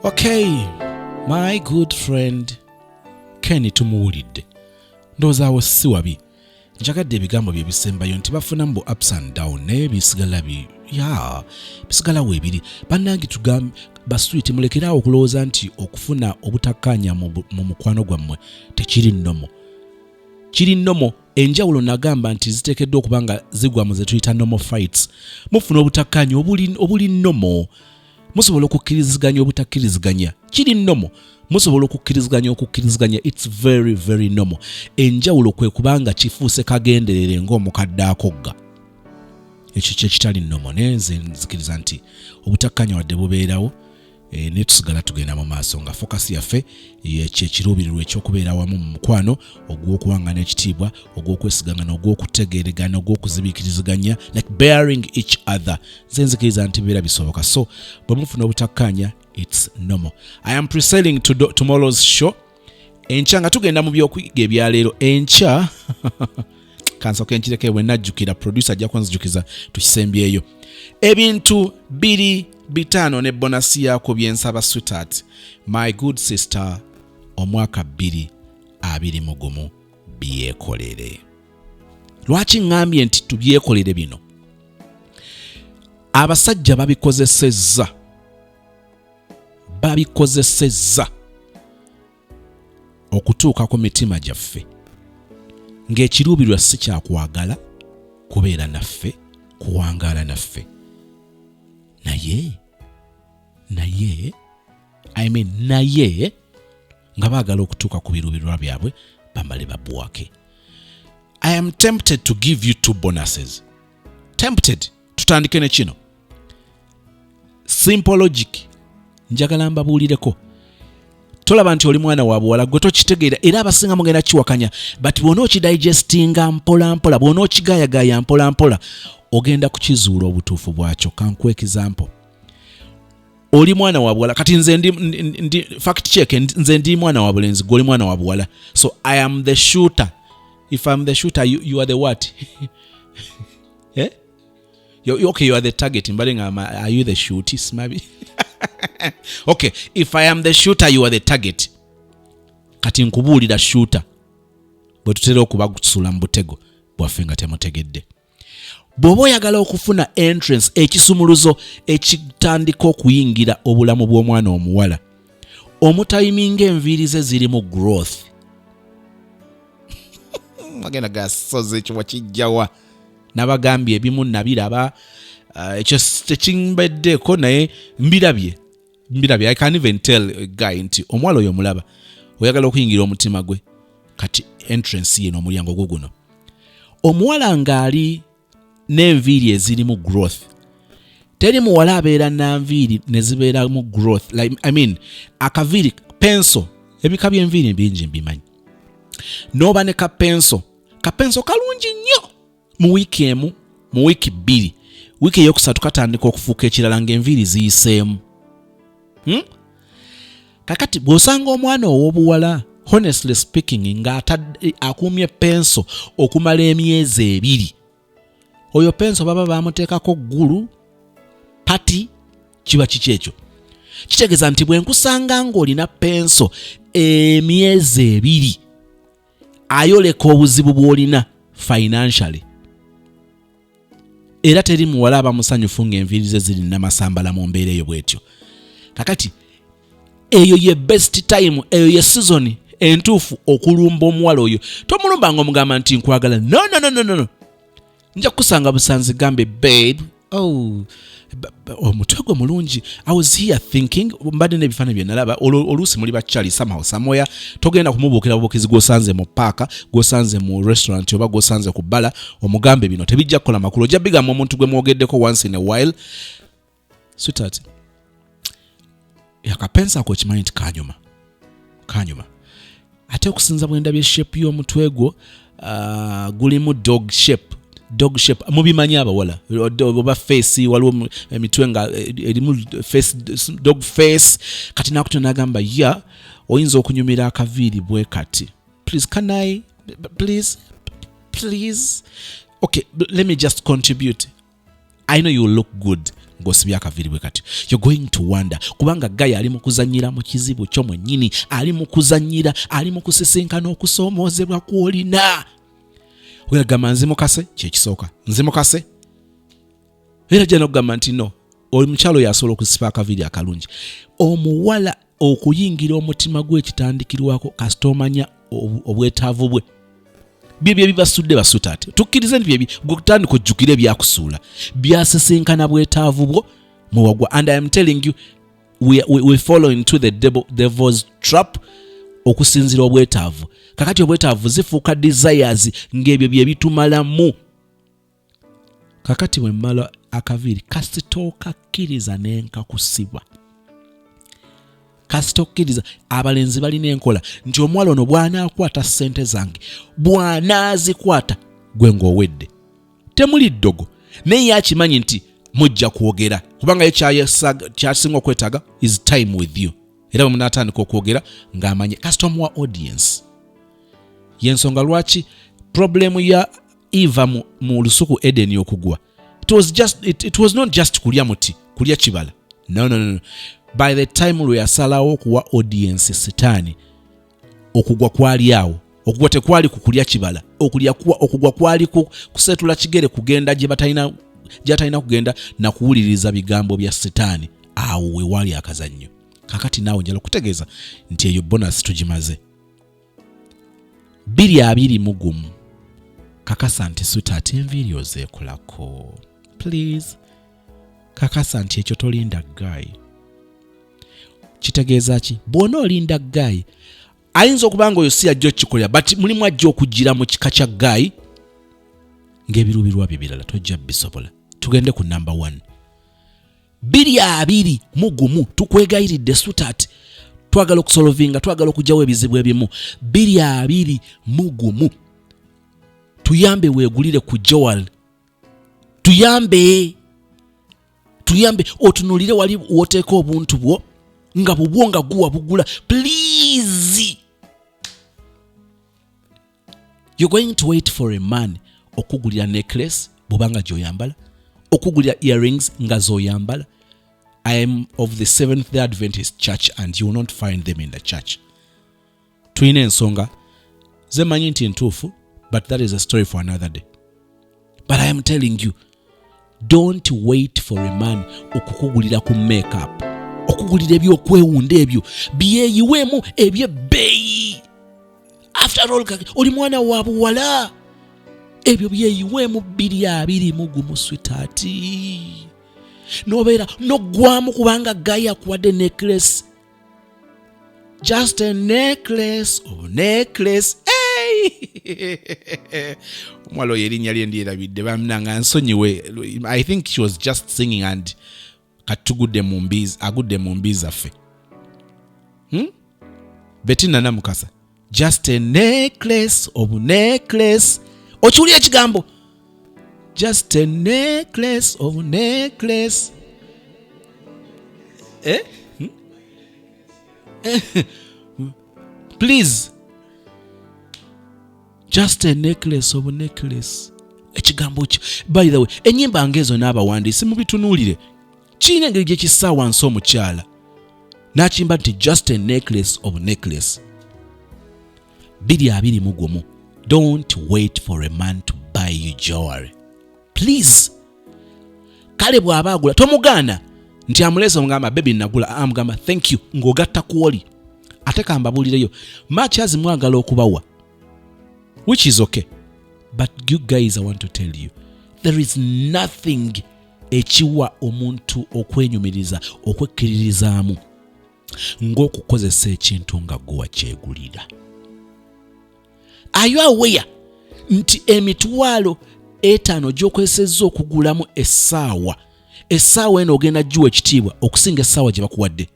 S1: Okay, my good friend Ken tumuwulidde. Ndowooza si wabi. Njagadde ebigambo bye bisembayo nti bafuna mbu ups and down naye bisigala bisigala weebiri. Bannange tugambe baswiti mulekerawo okulowooza nti okufuna obutakkaanya mu mukwano gwammwe tekiri nnomo. Kiri nnomo. Enjawulo nagamba nti ziteekeddwa okuba nga zigwa mu ze tuyita normal fights. Mufuna obutakkaanya obuli nnomo. Musobola okukkiriziganya obutakkiriziganya. Kiri nnomo. Musobola okukkiriziganya it's very very normal. Enjawulo kwe kubanga kifuuse kagenderere ng'omukadde akogga. Ekyo kye kitali nnomo. Nze nzikiriza nti obutakkaanya wadde bubeerawo ne tusigala tugenda mu maaso nga focus yaffe kyekiruubirirwa ekyokubeera awamu mu mukwano ogw'okuwangana ekitiibwa ogw'okwesigangana ogw'okutegeeragana ogw'okuzibiikiriziganya like bearing each other. Nze nzikiriza nti bibeera bisoboka. So bwe mufuna obutakkaanya it's normal. I am pre-selling to tomorrow's show. Enkya nga tugenda mu by'okuyiga ebyaleero. Enkya kansoke nkireke bwe najjukira producer ajja kunzijukiza tukisembyeyo. Ebintu 2-5 ne bonasi yaako byensaba sweetheart. My good sister, omwaka 2020 byekolere. Lwaki ngambye nti tubyekolere bino? Abasajja babikozesezza okutuuka ku mitima gyaffe ng'ekiruubirirwa si kyakwagala kubeera naffe, kuwangaala naffe. naye nga baagala okutuuka ku biruubirirwa byabwe bamale babuwake. I am tempted to give you 2 bonuses. Tempted. Tutandike ne kino. Simple logic. Njagala mbabuulireko. Tolaba nti oli mwana wa buwala gwe tokitegeera era abasinga mugenda kiwakanya, but bw'ona okidigestinga mpola mpola, bw'ona okigaayagaaya mpola mpola, ogenda kukizuula obutuufu bwakyo. Kankuwa example. Oli mwana wa buwala, kati nze ndi fact check, nze ndi mwana wa bulenzi, gwe oli mwana wa buwala. So I am the shooter. If I'm the shooter, you are the what? Yeah? Okay, you are the target. Are you the shootist, maybe? Okay, if I am the shooter, you are the target. Kati nkubuulira shooter. Bwe tutera okuba kutusula mu butego bwaffe nga temutegedde. Bw'oba oyagala okufuna entrance, ekisumuluzo ekitandika okuyingira obulamu bw'omwana omuwala, omutayiminga enviiri ze ziri mu growth. Magenda gasoze ekyo wakijjawa. Nabagambye ebimu nabiraba, ekyo tekimbeddeko naye mbirabye. I can't even tell a guy nti omwala oyo mulaba. Oyagala okuyingira omutima gwe. Kati entrance ye n'omulyango gwo guno. Omuwala ng'ali n'enviiri eziri mu growth. Teri muwala abeera na nviiri ne zibeera mu growth. Akaviiri, penso, ebika by'enviiri bingi mbimanyi. N'oba ne kapenso kalungi nnyo mu wiiki emu, mu wiiki 2. Wiiki eyokusatu katandika okufuuka ekirala ng'enviiri ziyiseemu. Kakati bw'osanga omwana ow'obuwala, honestly speaking, akuumye penso okumala emyezi 2, oyo penso baba bamuteekako ggulu pati, kiba kiki ekyo? Kitegeeza nti bwe nkusanga ng'olina penso emyezi 2, ayoleka obuzibu bw'olina financially. Era teri muwala aba musanyufu ng'enviiri ze ziri namasambala mu mbeera eyo bwetyo. Kakati eyo ye best time, eyo ye season entuufu okulumba omuwala oyo. Tomulumba ng'omugamba nti nkwagala. No. Nja kusanga busanzi gambe, babe, omutego mulungi. I was here thinking, mbadde n'ebifaananyi bye nalaba. Oluusi muli bakyali samoya. Togenda kumubuukira bubuukizi gwosanze mu paaka, gwosanze mu restaurant oba gwosanze ku bbala, omugambe bino tebijja kukola makulu. Ojja bigamba omuntu gwe mwogeddeko once in a while. Sweetheart, yakapensa ako kimanyi nti kanyuma. Ate okusinza bwe ndabye shape y'omutwe gwo, gulimu dog shape mubimanyi abawala oba face waliwo emitwe nga erimu face dog face kati nakuto nagamba ya oyinza okunyumira akaviiri bwe kati please can I please okay let me just contribute I know you look good ng'osibye akaviiri bwe kati you're going to wonder kubanga gaya ali mu kuzannyira mu kizibu kyo mwennyini ali mu kuzannyira ali mu kusisinkana okusoomoozebwa kw'olina oyagamba nze mukase kyekisooka nze mukase era jja n'okugamba nti no omukyalo yasobola okusiba akaviiri akalungi omuwala okuyingira omutima gw'ekitandikirwako kasita omanya obwetaavu bwe byebyo ebibasudde basutaate tukkirize nti byebyo gutandika ojjukira ebyakusuula byasisinkana bwetaavu bwo muwagwa and I am telling you we follow into the devil's trap okusinzira obwetaavu kakati obwetaavu zifuuka desires ng'ebyo bye bitumalamu kakati bwe mmala akaviiri kasita okakkiriza n'enkakusibwa kasita okkiriza abalenzi balina enkola nti omuwala ono bw'anaakwata ssente zange bw'anaazikwata gwe ng'owedde temuli ddogo naye akimanyi nti mujja kwogera kubanga ye kyasinga okwetaaga is time with you era bwe munaatandika okwogera ng'amanye kasita omuwa audience yensonga lwaki problemu ya Eva mu lusuku Edeni okugwa it was not just kulya muti kulya kibala no by the time lwe yasalawo okuwa audience sitaani okugwa kwali awo okugwa tekwali kukulya kibala okugwa kwali kusetula kigere kugenda gye batalina kugenda na kuwuliriza bigambo bya sitaani awo we wali akazannyo kakati naawe njala okutegeeza nti eyo bonus tugimaze 2:20 kakasa nti sweetheart enviiri ozeekolako please kakasa nti ekyo tolinda guy kitegeeza ki bw'ona olinda guy ayinza okubanga oyo si ajja okikolera but mulimu ajja okugira mu kika kya guy ng'ebirubirwa bye birala tojja bisobola tugende ku number 1 2:20 tukwegayiridde sweetheart twagala okusolvinga twagala okugyawo ebizibu ebimu 2:20 tuyambe weegulire ku Joel tuyambe otunulire wali woteeka obuntu bwo nga bubwo nga guwa bugula please you're going to wait for a man okugulira necklace bubanga gy'oyambala okugulira earrings nga z'oyambala I am of the Seventh-day Adventist Church and you will not find them in the church. Tuyina ensonga ze manyi nti ntuufu but that is a story for another day. But I am telling you, don't wait for a man okukugulira ku makeup okugulira ebyokwewunda ebyo byeyiwemu ebyebbeeyi after all oli mwana wa buwala ebyo byeyiwemu 2:20 sweetheart nobeera noggwamu kubanga gaya akuwadde necklace just a necklace of necklace omwala oyo erinnya lye ndyerabidde bamnanga nsonyiwe I think she was just singing and katugudde agudde mu mbizi zaffe Bettina Namukasa just a necklace of necklace okiwulira ekigambo just a necklace of necklace please just a necklace of necklace ekigambo kyo by the way ennyimba ngezo n'abawandiisi mubitunuulire kiina engeri gye kissa wansi omukyala n'akimba nti just a necklace of necklace 2:20 don't wait for a man to buy you jewelry please kale bw'aba agula tomugaana nti amuleese omugamba baby nagula amugamba thank you ng'ogatta kuwoli ate kambabuulireyo much as mwagala okubawa which is okay but you guys I want to tell you there is nothing ekiwa omuntu okwenyumiriza okwekkiririzaamu ng'okukozesa ekintu nga gwe kyegulira. Are you aware nti emitwalo 5 gy'okozesezza okugulamu essaawa eno ogenda giwa ekitiibwa okusinga essaawa gye bakuwadde?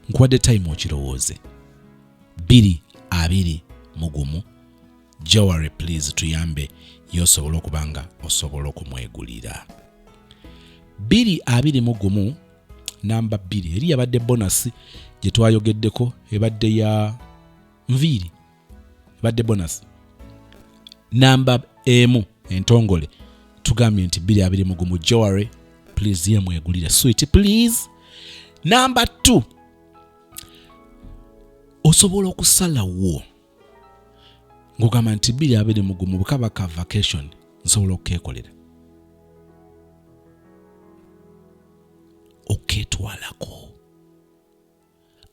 S1: nkuwadde time okirowooze. 2-2 jewelry please tuyambe yosobola okubanga osobola okumwegulira. 2-2 namba 2 eri yabadde bonus gye twayogeddeko ebadde ya nviiri ebadde bonus. Namba 1 entongole tugambye nti 2-2 jewelry please yemwegulira sweet please. Namba 2 osobola okusalawo ng'ogamba nti 2-2 bukaba ka vacation nsobola okukeekolera oketwalako.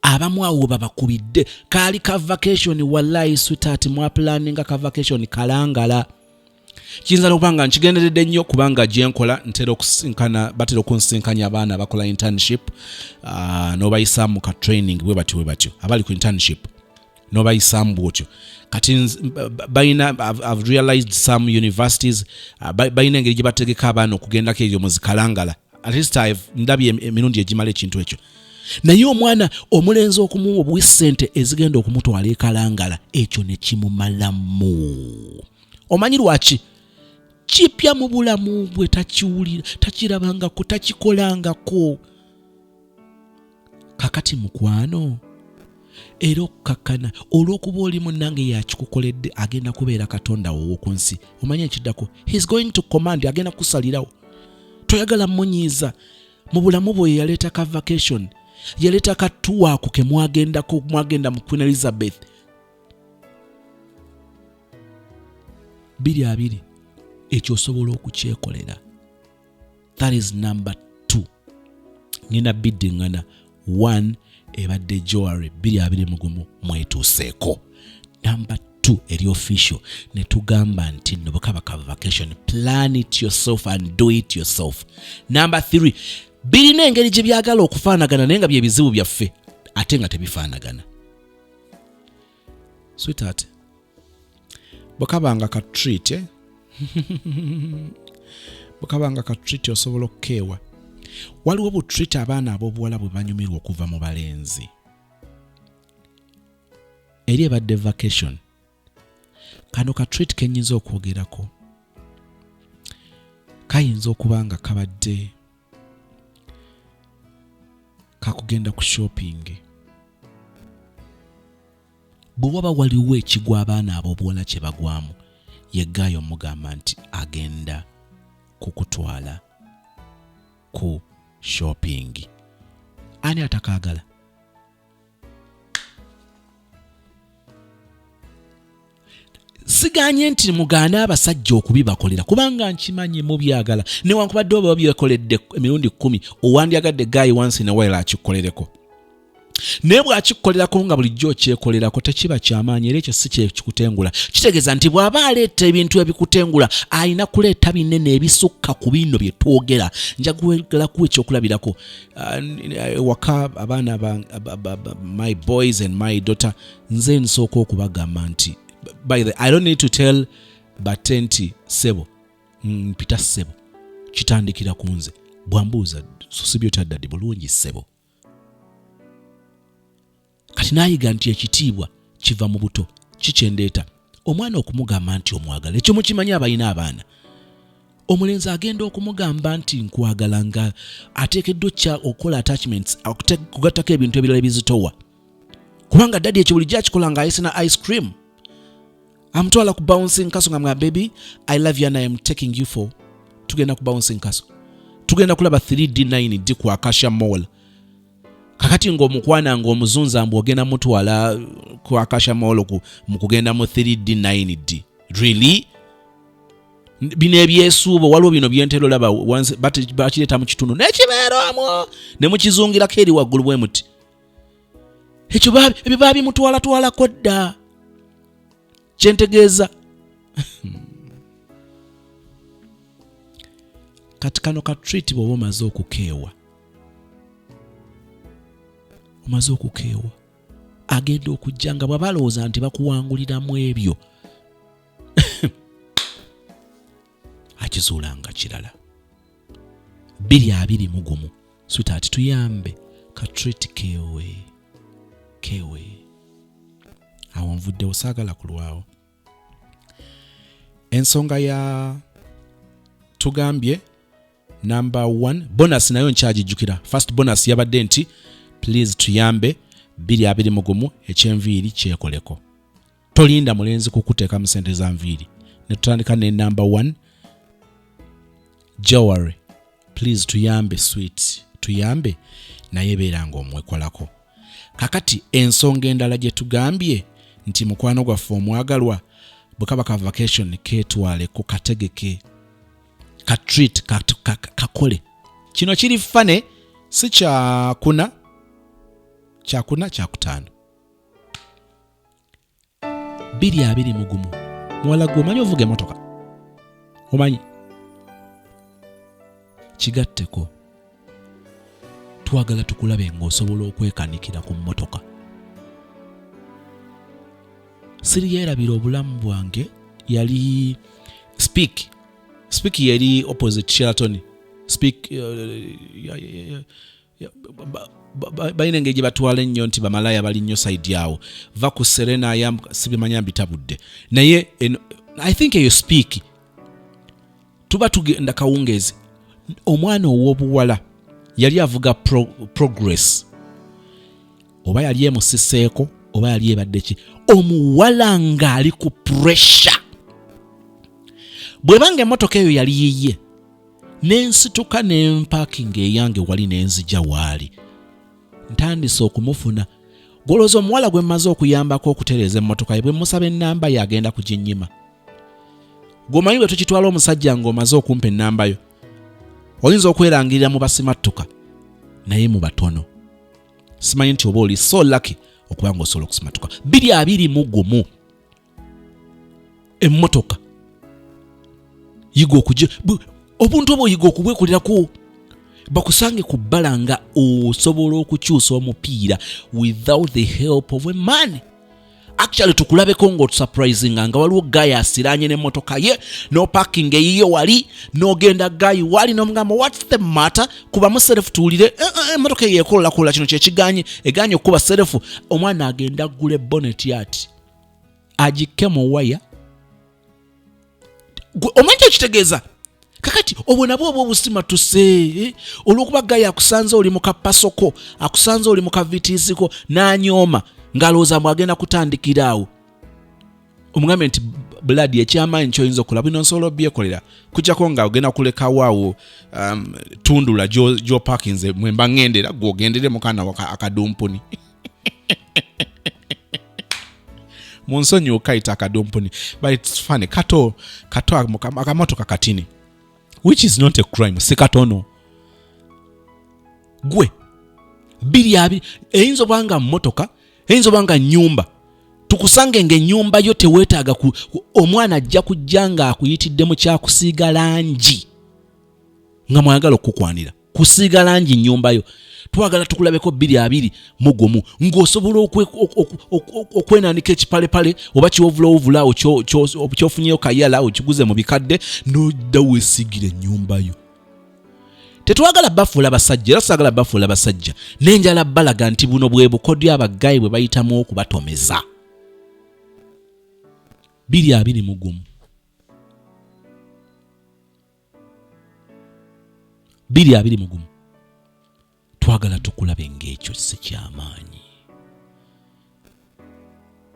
S1: Abamu awo babakubidde kaali ka vacation wallahi sweetheart mwaplaninga ka vacation kalangala. Kiyinza n'okubanga nkigenderedde nnyo kubanga gye nkola ntera okusinkana batera okunsinkanya abaana abakola internship n'obayisaamu ka training bwe batyo abali ku internship n'obayisaamu bwotyo. Kati I've realized some universities bayina engeri gye bategeka abaana okugendako ebyo muzikalangala. At least ndabye emirundi egimala ekintu ekyo. Naye omwana omulenzi okumuwa obwisente ezigenda okumutwala ekalangala ekyo ne kimumalamu. Omanyi lwaki? Kipya mu bulamu bwe takiwulira, takirabangako, takikolangako. Kakati mukwano era okukakkana olw'okuba oli munnange yakikukoledde agenda kubeera katonda w'oku nsi. Omanyi ekiddako? He's going to command, agenda kusalirawo. Toyagala munyiiza. Mu bulamu bwe yaleeta ka vacation, yaleeta ka tour ako ke mwagenda mu Queen Elizabeth. 2-2 ekyo osobola okukyekolera. That is number 2. Nina biddingana 1 ebadde jewelry 2-2 mwetuuseeko. Number 2 eri official ne tugamba nti no bukaba ka vacation plan it yourself and do it yourself. Number 3 birina engeri gye byagala okufaanagana naye nga bye bizibu byaffe ate nga tebifaanagana. Sweetheart bukabanga ka treat bukabanga ka treat osobola okukeewa. Waliwo bu treat abaana abobuwala bwe banyumirwa okuva mu balenzi. Eri ebadde vacation kano ka treat kenyinza okwogerako kayinza okubanga kabadde kakugenda ku shopping. Bwe waba waliwo ekigwa abaana abobuwala kye bagwamu yeggaayo mugamba nti agenda kukutwala ku shopping. Ani atakaagala? Siganye nti mugaana abasajja okubibakolera kubanga nkimanyi mubyagala newankubadde oba babyekoledde emirundi 10 owandyagadde gaayi once in a while akikolereko. Naye bw'akikolerako nga bulijjo okyekolerako tekiba kyamaanyi era ekyo si kyekikutengula. Kitegeeza nti bw'aba aleeta ebintu ebikutengula alina kuleeta binene ebisukka ku bino bye twogera. Njakuwegalaku ekyokulabirako waka abaana my boys and my daughter nze nsooka okubagamba nti by the I don't need to tell batenti sebo mpita sebo kitandikira ku nze bwambuuza susibyo taddadi bulungi sebo. Kati nayiga nti ekitiibwa kiva mu buto kikyendeeta omwana okumugamba nti omwagala. Ekyo mukimanyi abalina abaana. Omulenzi agenda okumugamba nti nkwagala nga ateekeddwa kya okukola attachments okugattako ebintu ebirala ebizitowa kubanga daddy ekyo bulijjo akikola nga ayise na ice cream. Amutwala ku bouncing castle nga baby I love you and I am taking you for tugenda ku bouncing castle. Tugenda kulaba 3D9D ku Acacia Mall. Kakati ng'omukwana ng'omuzunza mbu ogenda mutwala ku Acacia Mall mu kugenda mu 3D9D. Really? Bino ebyesuubo waliwo bino byentero laba bakireeta mu kitundu n'ekibeeramu ne mukizungirako eri waggulu bwe muti. Ekyo ebyo bimutwalatwalako dda. Kyentegeeza kati kano ka treat bw'oba omaze okukeewa agenda okujja nga bw'abalowooza nti bakuwanguliramu ebyo akizuulanga kirala. 2-2 sweetheart tuyambe ka treat keewe kewe awo nvuddewo saagala kulwawo. Ensonga ya tugambye number 1 bonus nayo nkyagijjukira. First bonus yabadde nti please tuyambe 221 ekyenviiri kyekoleko. Tolinda mulenzi kukuteeka mu sente za nviiri. Ne tutandika ne number 1 jewelry please tuyambe sweet tuyambe naye beeranga omwekolako. Kakati ensonga endala gye tugambye nti mukwano gwaffe omwagalwa bwe kaba ka vacation keetwale kukategeke ka treat kakole. Kino kiri fane si kyakuna kyakutaano 221 muwala gwe omanyi ovuga emotoka omanyi kigatteko twagala tukulabe ng'osobola okwekanikira ku mmotoka. Siri yeerabira obulamu bwange yali speak yali opposite Sheraton speak balina engeri gye batwala ennyo nti bamalaya bali nnyo side yawo va ku Serena yam sibimanya bitabudde naye I think eyo speak tuba tugenda kawungezi omwana ow'obuwala yali avuga progress oba yali emusiseeko oba yali ebadde ki omuwala ng'ali ku pressure. Bwebanga emmotoka eyo yali yiye nensituka n'empakinga eyange wali nenzija waali ntandise okumufuna. Golooza omuwala gwe mmaze okuyambako okutereeza emmotoka ye bwe musaba ennamba ye agenda kuginnyima. Gwomanyi bwe tukitwala omusajja ng'omaze okumpa ennamba yo oyinza okwerangirira mu basimattuka naye mu batono. Simanyi nti oba oli so lucky okuba ng'osobola okusimatuka. 221 emmotoka yiga okujja obuntu obwo yiga okubwekolirako bakusange ku bbala nga osobola okukyusa omupiira without the help of a man. Actually tukulabeko ng'otusurprisinga nga waliwo gayi asiranye n'emmotoka ye no parking eyiyo wali n'ogenda gayi wali n'omugamba what's the matter kuba mu serefu tuwulire emmotoka eyo ekolakola kino kyekiganye eganye okuba serefu. Omwana agenda aggula bonnet ati agikke mu waya. Omanyi ekitegeeza kakati obwo nabwo obwo obusima tuse olw'okuba gayi akusanze oli mu kapasoko akusanze oli mu kavitiiziko n'anyooma ng'alowooza mbu agenda kutandikira awo. Omugambe nti blood ekyamaanyi kyoyinza okulaba bino nsobola obyekolera kujjako nga ogenda kulekawo awo tundula gy'oparkinze mwemba ŋŋendera gw'ogendere mukana akadumpuni munsonyi okayita akadumpuni but it's funny kato akamotoka katini which is not a crime si katono gwe 2 eyinza obanga mmotoka eyinza obanga nnyumba tukusange ng'ennyumba yo teweetaaga omwana ajja kujja nga akuyitiddemu kyakusiiga langi nga mwagala okukukwanira kusiiga langi nnyumba yo. Twagala tukulabeko 221 ng'osobola okwenaanika ekipalepale oba kyovulaovula awo kyofunyeyo kayala okiguze mu bikadde n'odda weesiigire ennyumba yo. Tetwagala bafuula basajja era saagala bafuula basajja n'enjala balaga nti buno bwe bukodyo abaggayi bwe bayitamu okubatomeza. 221 twagala tukulabe ng'ekyo si kyamaanyi.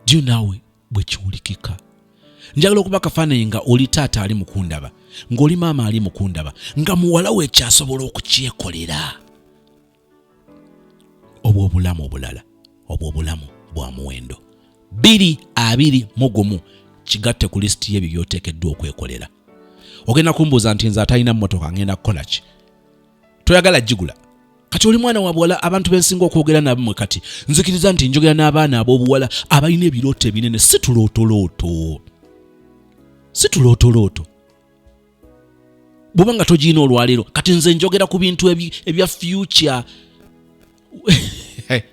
S1: Dio naawe bwe kiwulikika njagala okuba kafaananyi nga oli taata ali mukundaba ng'oli maama ali mukundaba nga muwala we kyasobola okukyekolera. Obwo obulamu obulala obwo obulamu bwa muwendo. 221 kigatte ku lisiti y'ebyo by'oteekeddwa okwekolera. Ogenda kumbuuza nti nze atalina mmotoka ngenda kukola ki? Toyagala gigula. Kati oli mwana wa buwala abantu bensinga okwogera nabwe kati nzikiriza nti njogera n'abaana ab'obuwala abalina ebirooto ebinene si tulootolooto bw'obanga togiina olwaleero kati nze njogera ku bintu ebya future.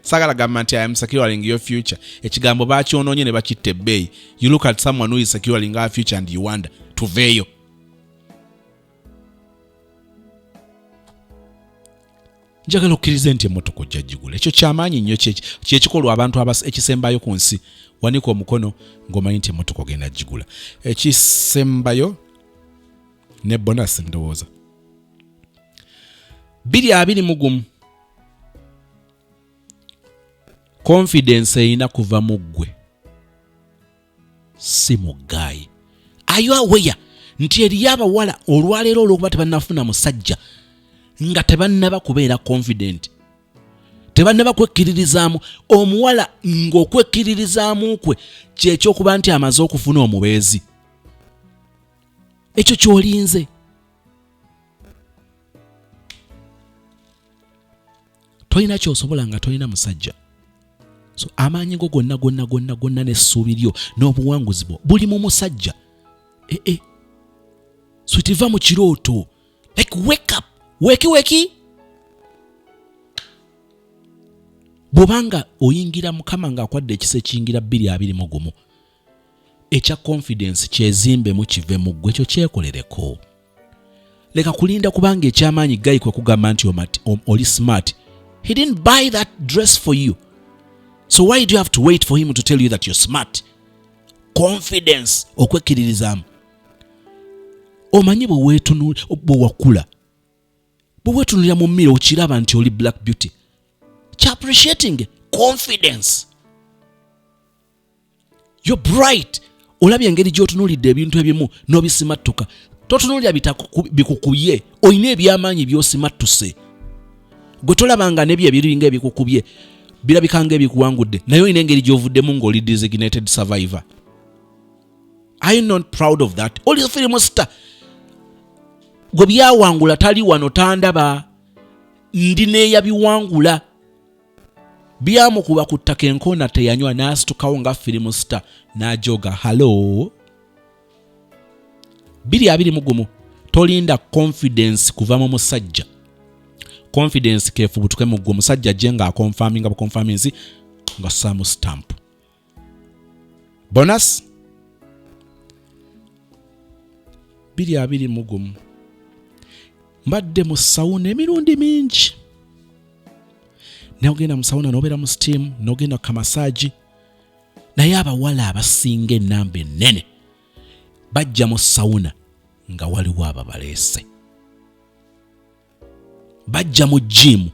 S1: Sagala gamba nti I am securing your future. Ekigambo bakyonoonye ne bakitta ebbeeyi. You look at someone who is securing our future and you wonder tuveeyo. njagala okkirize nti emmotoka ojja gigula. Ekyo kyamaanyi nnyo, kyekikolwa abantu ekisembayo ku nsi. Wanika omukono ng'omanyi nti emmotoka ogenda gigula. Ekisembayo ne bonasi ndowooza 2021 confidence erina kuva mu ggwe, si mu gaayi. Are you aware nti eriyo abawala olwaleero olw'okuba tebannafuna musajja nga tebannaba kubeera confident, tebannaba kwekkiririzaamu. Omuwala ng'okwekkiririzaamu kwe kyekyokuba nti amaze okufuna omubeezi. Ekyo ky'olinze. Tolina ky'osobola nga tolina musajja. So amaanyi go gonna n'essuubi lyo n'obuwanguzi bwo buli mu musajja. So tiva mu kirooto. Like wake up. Weki. Bw'obanga oyingira Mukama ng'akwadde ekisa ekiyingira 2021 ekya confidence kyezimbemu kive mu ggwe, ekyo kyekolereko. Leka kulinda kubanga ekyamaanyi gayi kwe kugamba nti oli smart. He didn't buy that dress for you. So why do you have to wait for him to tell you that you're smart? Confidence, okwekkiririzaamu. Omanyi bwe wakula, bwe weetunulira mu mmiro okiraba nti oli black beauty. Appreciating confidence. You're bright. Olabye engeri gy'otunuulidde ebintu ebimu n'obisimattuka. Totunuulira bikukubye, olina ebyamaanyi by'osimattuse. Gwe tolabanga n'ebyo ebiringa ebikukubye birabikanga ebikuwangudde, naye olina engeri gy'ovuddemu ng'oli designated survivor. Are you not proud of that? Oli film star. Gwe byawangula tali wano tandaba, ndi neeyabiwangula. Byamukuba ku ttaka enkoona teyanywa n'asitukawo nga film star n'ajoga. Hello? 2021 tolinda confidence kuva mu musajja. Confidence kefubutuke mu ggwe, omusajja gye nga akonfaminga bukonfaminsi nga samu stamp. Bonus 2021 mbadde mu sawuna emirundi mingi. N'ogenda mu sawuna n'obeera mu steam, n'ogenda ku kamasaaji. Naye abawala abasinga ennamba ennene bajja mu sawuna nga waliwo ababaleese. Bajja mu gym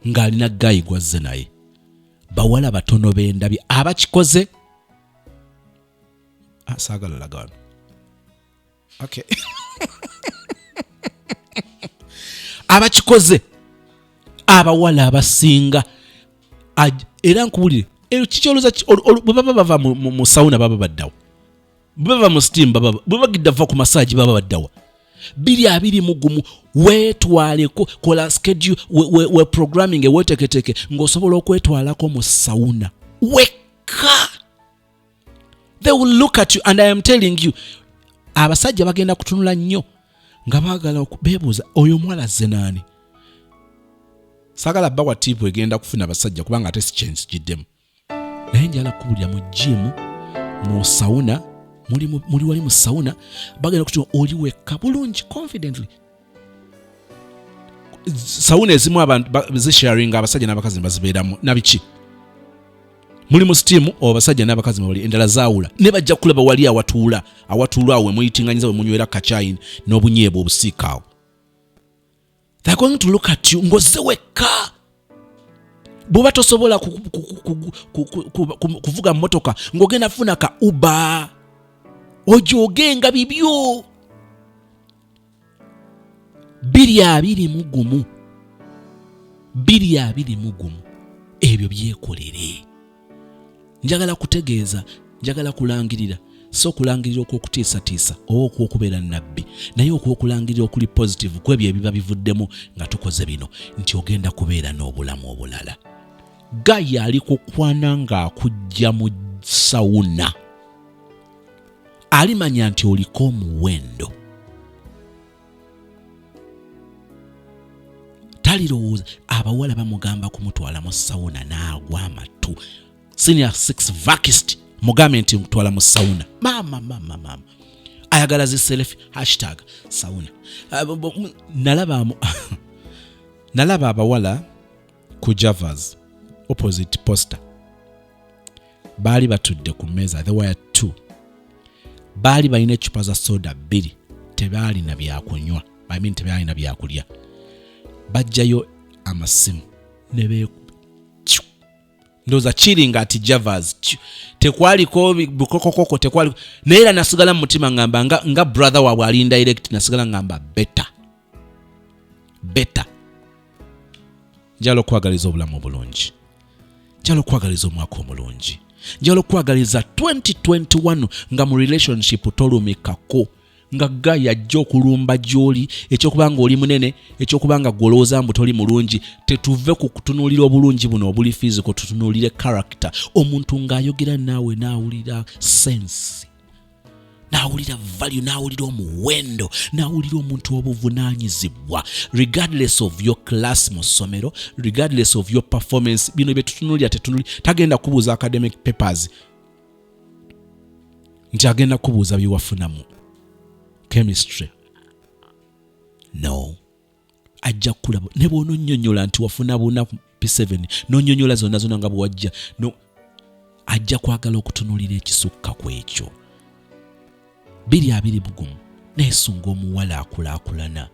S1: ng'alina gaayi gwazze naye. Bawala batono b'endabye abakikoze. Saagala laga wano. Okay. Abakikoze abawala abasinga era nkubulire kikyoluza bwe baba bava mu sawuna baba baddawa, bwe bava mu steam bwe bagidda va ku masaaji baba baddawa. 2021 weetwaleko, kola schedule we programming weteketeke ng'osobola okwetwalako mu sawuna. Weka. They will look at you and I am telling you, abasajja bagenda kutunula nnyo nga baagala okubeebuuza oyo mwala azze naani. Saagala bawa tipu egenda kufuna abasajja kubanga ate si chance giddemu. Naye njala kubulira mu gym, mu sawuna, muli wali mu sawuna, bagenda kutunula oli weka bulungi confidently. Sawuna ezimu abantu zisharing abasajja n'abakazi bazibeeramu nabiki. Muli mu steam abasajja n'abakazi bali endala zaawula. Ne bajja kulaba wali awatuula awe muyitinganyiza we munywera kachayi n'obunyeebo obusiikaawo. They're going to look at you ngoze weka. Bw'oba tosobola kuvuga mmotoka ng'ogenda funa ka Uber. Ojogenga bibyo. 2021 ebyo byekolere. Njagala kutegeeza, njagala kulangirira, so kulangirira okw'okutiisatiisa oba okw'okubeera nabbi, naye okw'okulangirira okuli positive kwebyo ebiba bivuddemu nga tukoze bino nti ogenda kubeera n'obulamu obulala. Gaya ali kukwana ng'akujja mu sawuna. Alimanya nti oliko omuwendo. Talirowooza abawala bamugamba kumutwala mu sawuna n'agwa amatu. Senior 6 vakist mugambe nti mutwala mu sawuna. Mama. Ayagala zi selfie #sawuna. Nalaba abawala ku Javas opposite poster baali batudde ku mmeeza, there were two. Baali balina eccupa za soda 2, tebaalina byakunywa, tebaalina byakulya. Bajjayo amasimu ne beekuba ndowooza kiringa ati Javas tekwaliko bukokokoko, tekwaliko naye era nasigala mu mutima ngamba nga brother waabwe ali indirect, nasigala ngamba better. Njala okwagaliza obulamu obulungi, njala okwagaliza omwaka omulungi, njala okwagaliza 2021 nga mu relationship tolumikako, nga gaya ajja okulumba gy'oli, ekyokubanga oli munene, ekyokubanga gwolowooza mbu toli mulungi. Tetuve ku kutunuulira obulungi buno obuli physical, tutunuulire character. Omuntu ng'ayogera naawe naawulira sense, naawulira value, naawulira omuwendo, naawulira omuntu obuvunaanyizibwa, regardless of your class mu ssomero, regardless of your performance. Bino bye tutunuulira tagenda kubuuza academic papers, nti agenda kubuuza bye wafunamu chemistry. No, ajja kulaba ne bw'ononyonyola nti wafuna buna P7 n'onyonyola zonna nga bw'ajja, no, ajja kwagala okutunuulira ekisukka ku ekyo. 2020 neesunga omuwala akulaakulana,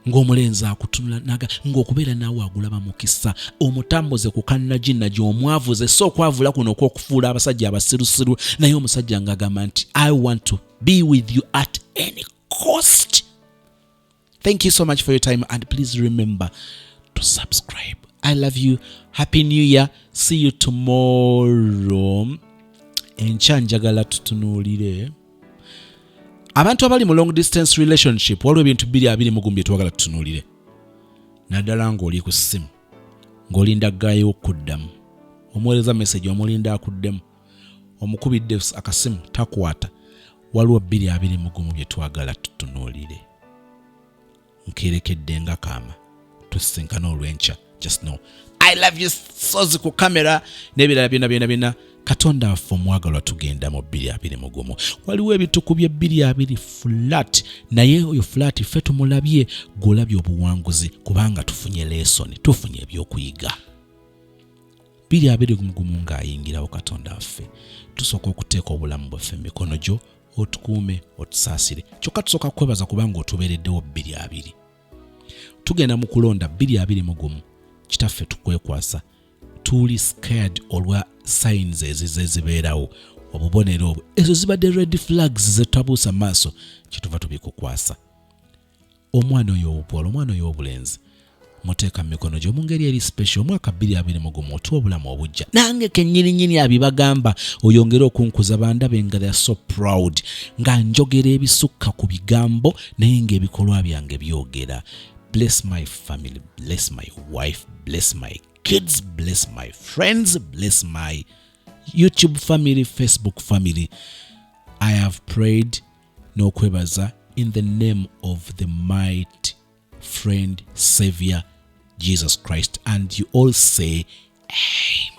S1: ng'omulenzi akutunula ng'okubeera naawe agulaba mukisa, omutambuze ku kannaginaji, omwavuze so okwavula kuno okw'okufuula abasajja abasirusiru, naye omusajja ng'agamba nti I want to be with you at any cost. Thank you so much for your time, and please remember to subscribe. I love you. Happy New Year. See you tomorrow. Enkya njagala tutunuulire abantu abali mu long distance relationship. Waliwo ebintu 2020 bye twagala tutunuulire, naddala ng'oli ku ssimu, ng'olinda gaayo okuddamu, omuweereza message omulinda akuddemu, omukubidde akasimu takwata. Waliwo 2020 bye twagala tutunuulire. Nkerekedde nga kaama, tusisinkana olw'enkya. Just know I love you. Sozi ku kamera n'ebirala byonna Katonda waffe omwagalwa, tugenda mu 2020. Waliwo ebituku bye 2020 flat, naye oyo flat ffe tumulabye, gw'olabye obuwanguzi, kubanga tufunye lesson, tufunye ebyokuyiga. 2020 ng'ayingirawo Katonda waffe, tusooka okuteeka obulamu bwaffe mu mikono gyo, otukuume, otusaasire. Kyokka tusooka kwebaza kubanga otubeereddewo 2020. Tugenda mu kulonda 2021, kitaffe tukwekwasa. Tuli scared olwa signs ezibeerawo, obubonero obwo, ezo zibadde red flags zetabuusa maaso, kituva tubikukwasa. Omwana oyo ow'obuwala, omwana oyo ow'obulenzi, muteeka mu mikono gyo mu ngeri eri special. Omwaka 2020 otuwa obulamu obujja. Nange kennyininyini abibagamba, oyongere okunkuza bandabe nga they are so proud, nga njogera ebisukka ku bigambo naye ng'ebikolwa byange byogera. Bless my family, bless my wife, bless my kids, bless my friends, bless my YouTube family, Facebook family. I have prayed, n'okwebaza, in the name of the mighty friend, Savior, Jesus Christ. And you all say, Amen.